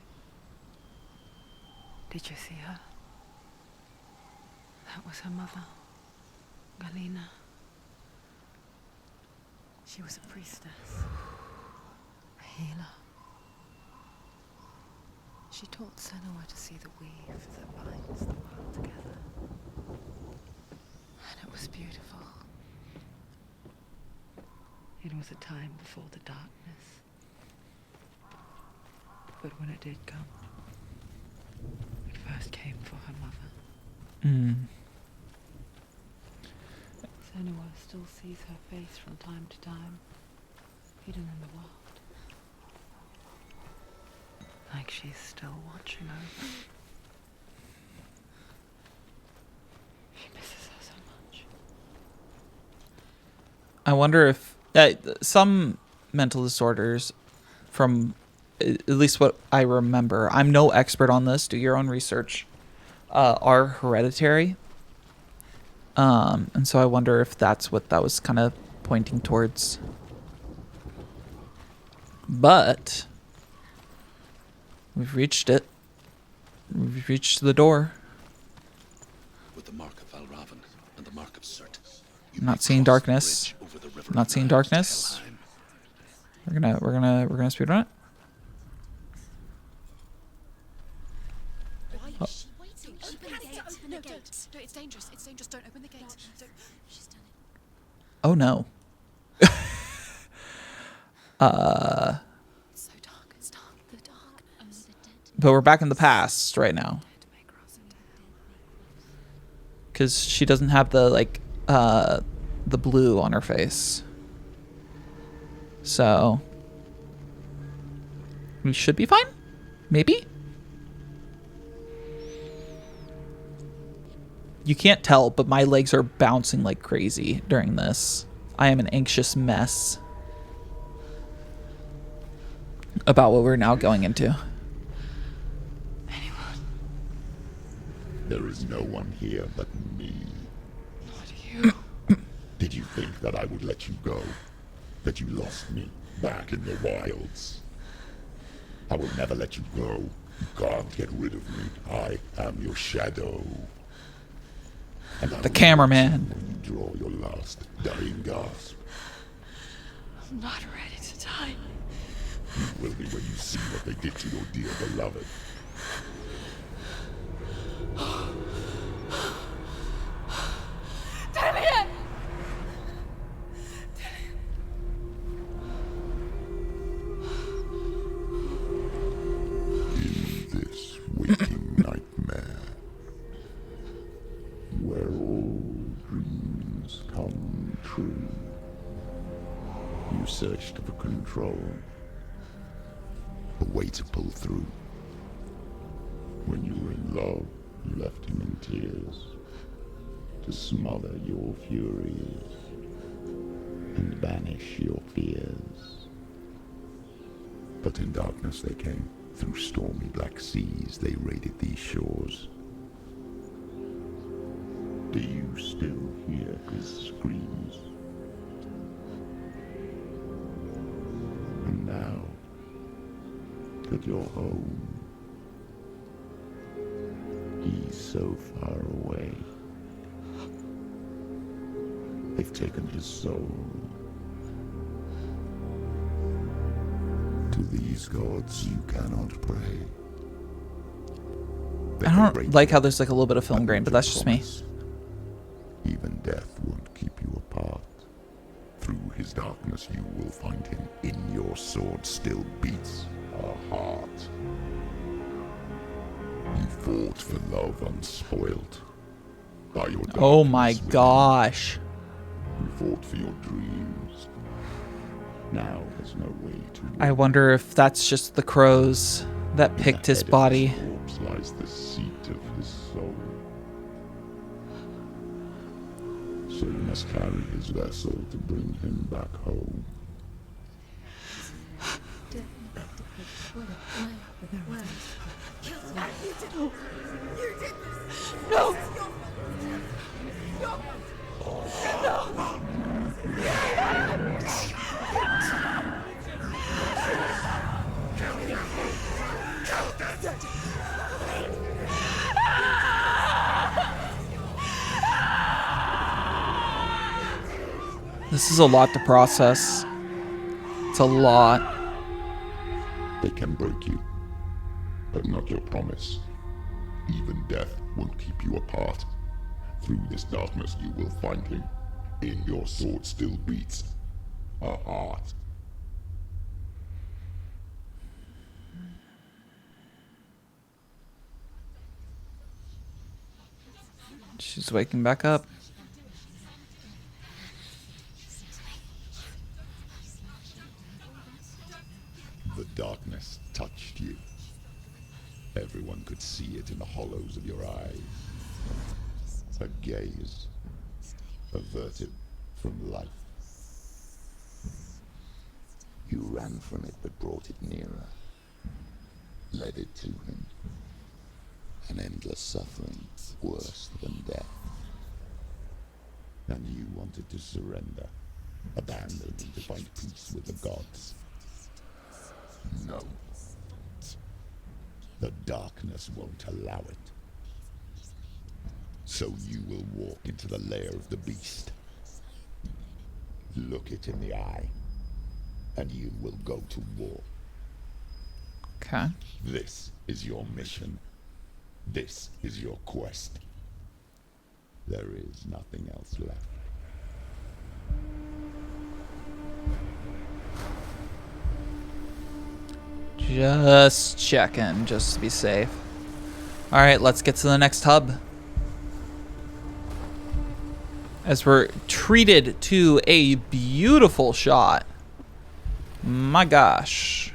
Did you see her? That was her mother, Galina. She was a priestess, a healer. She taught Senua to see the weave that binds the world together. And it was beautiful. It was a time before the darkness. But when it did come, it first came for her mother. Mm. Senua still sees her face from time to time, hidden in the world. Like she's still watching over. She misses her so much. I wonder if some mental disorders, from at least what I remember, I'm no expert on this, do your own research, are hereditary. And so I wonder if that's what that was kind of pointing towards. But we've reached it. We've reached the door. With the mark of Valravn and the mark of Surtr. I'm not seeing darkness. I'm not seeing darkness. We're gonna speed run it. Why is she waiting? Open the gate. Open the gate. No, it's dangerous. It's dangerous. Don't open the gate. Don't. She's done it. Oh no. It's so dark. It's dark. The darkness. But we're back in the past right now. Because she doesn't have the the blue on her face. So we should be fine? Maybe? You can't tell, but my legs are bouncing like crazy during this. I am an anxious mess about what we're now going into. There is no one here but me. Not you. Did you think that I would let you go? That you lost me back in the wilds? I will never let you go. You can't get rid of me. I am your shadow. And I The will cameraman. watch you when you draw your last dying gasp. I'm not ready to die. You will be when you see what they did to your dear beloved. In this waking nightmare, where all dreams come true, you searched for control, a way to pull through. When you were in love, you left him in tears to smother your furies. and banish your fears. But in darkness they came. Through stormy black seas they raided these shores. Do you still hear his screams? And now that you're home, he's so far away. They've taken his soul. To these gods you cannot pray. They I can don't break like you, how there's like a little bit of film grain, but that's just me. promise. Even death won't keep you apart. Through his darkness you will find him. In your sword still beats a heart. You fought for love unspoilt. By your Oh my darkness within. gosh. You fought for your dreams. Now there's no way to I wonder if that's just the crows that picked his body. Corpse lies the seat of his soul. So you must carry his vessel to bring him back home. You did this! No! This is a lot to process. It's a lot. They can break you, but not your promise. Even death won't keep you apart. Through this darkness you will find him. In your sword still beats a heart. She's waking back up. The darkness touched you. Everyone could see it in the hollows of your eyes. A gaze averted from life. You ran from it but brought it nearer. Led it to him. An endless suffering, worse than death. And you wanted to surrender, abandon and to find peace with the gods. No. The darkness won't allow it. So you will walk into the lair of the beast. Look it in the eye, and you will go to war. Okay. This is your mission. This is your quest. There is nothing else left. Just checking, just to be safe. All right, let's get to the next hub. As we're treated to a beautiful shot. My gosh.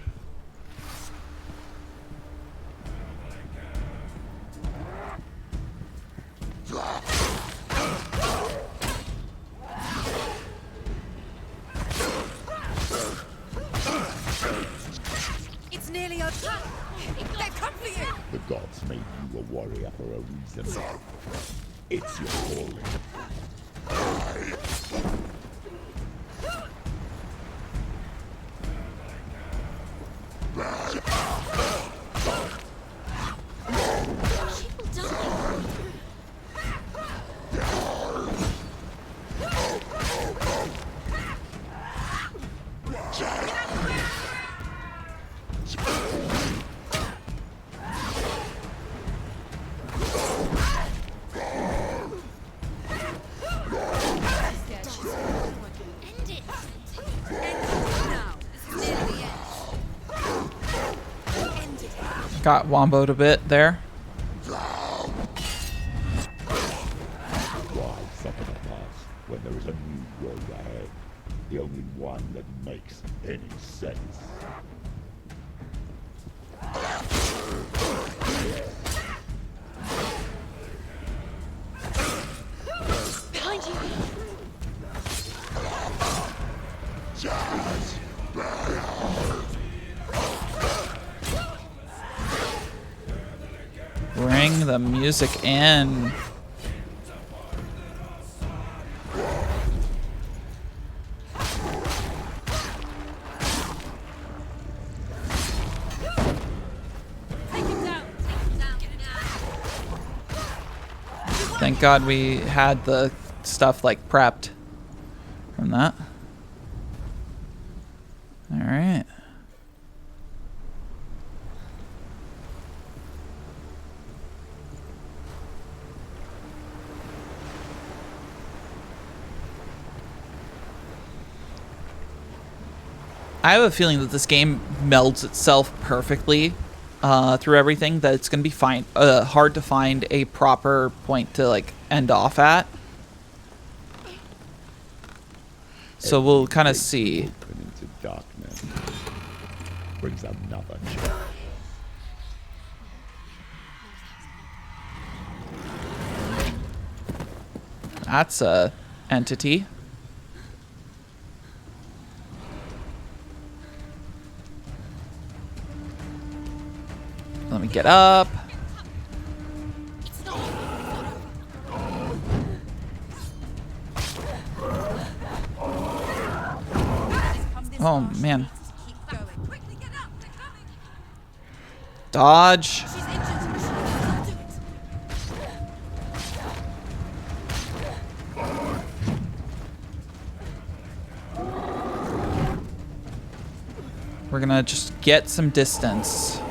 It's nearly our time. They've come for you. The gods made you a warrior for a reason. It's your calling. She will die. End it. Now. This is nearly the end. End it. Got womboed a bit there. Why suffer the past when there is a new road ahead? The only one that makes any sense. Behind you. bring the music in. Thank God we had the stuff like prepped from that. All right. I have a feeling that this game melds itself perfectly through everything, that it's going to be hard to find a proper point to like end off at. So we'll kind of see. Open into darkness brings another change. That's a entity. Let me get up. Oh man. Dodge. We're gonna just get some distance.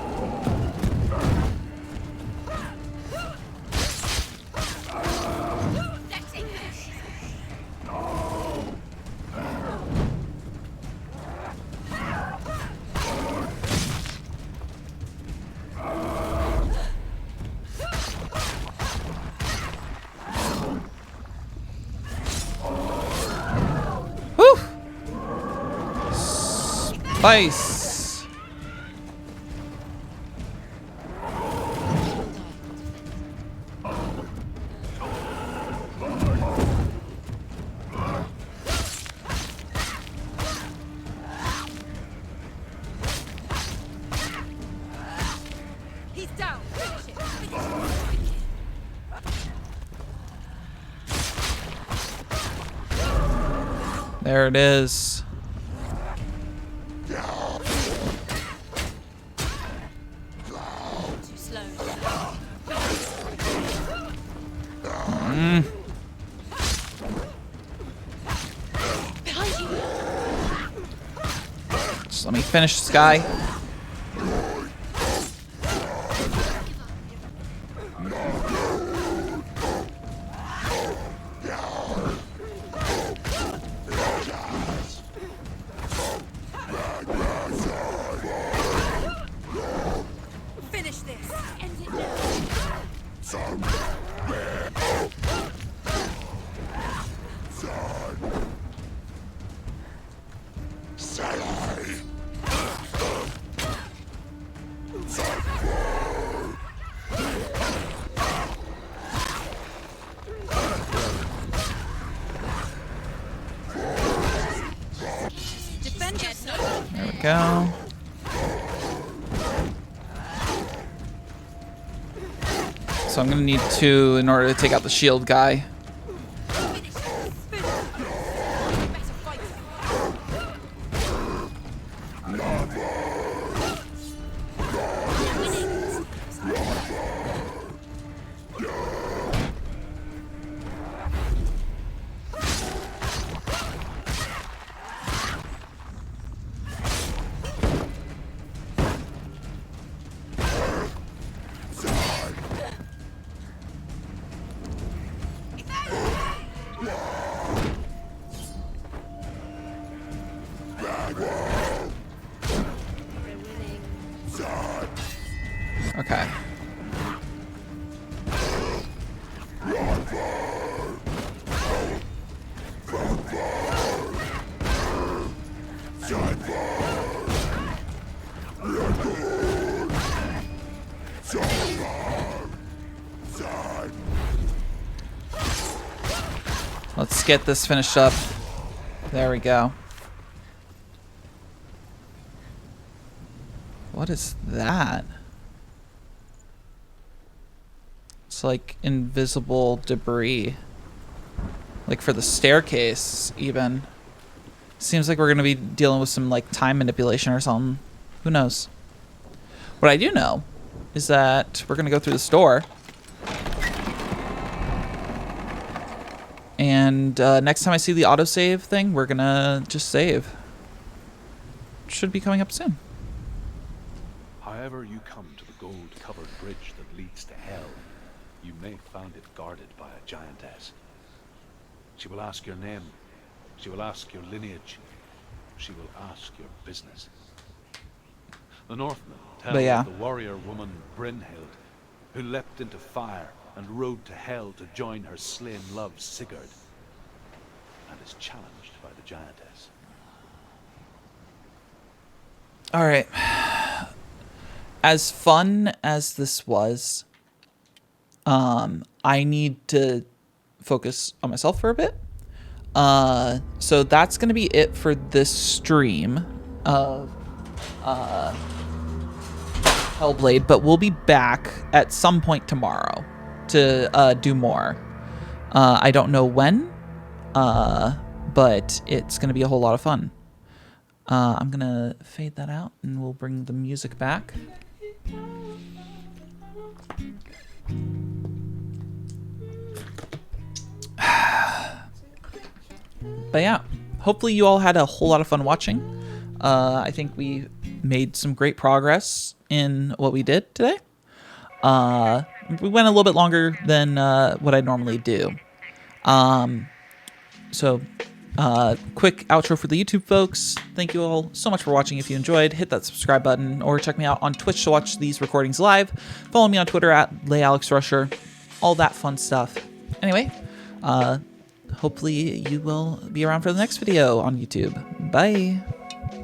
Spice. He's down. Finish it. There it is. Just let me finish this guy. Finish this. End it There we go. So I'm gonna need two in order to take out the shield guy. Okay. Let's get this finished up. There we go. What is that? It's like invisible debris. Like for the staircase, even. Seems like we're going to be dealing with some like time manipulation or something. Who knows? What I do know is that we're going to go through the store. And next time I see the autosave thing, we're going to just save. Should be coming up soon. However you come to the gold-covered bridge that leads to Hell, you may find it guarded by a giantess. She will ask your name. She will ask your lineage. She will ask your business. The Northmen tell of the warrior woman Brynhild, who leapt into fire and rode to Hell to join her slain love Sigurd, and is challenged by the giantess. All right. As fun as this was, I need to focus on myself for a bit. So that's going to be it for this stream of Hellblade, but we'll be back at some point tomorrow to do more. I don't know when, but it's going to be a whole lot of fun. I'm going to fade that out and we'll bring the music back. But yeah, hopefully you all had a whole lot of fun watching. I think we made some great progress in what we did today. We went a little bit longer than what I normally do. So quick outro for the YouTube folks. Thank you all so much for watching. If you enjoyed, hit that subscribe button or check me out on Twitch to watch these recordings live. Follow me on Twitter at LayAlexRusher. All that fun stuff. Anyway, hopefully you will be around for the next video on YouTube. Bye.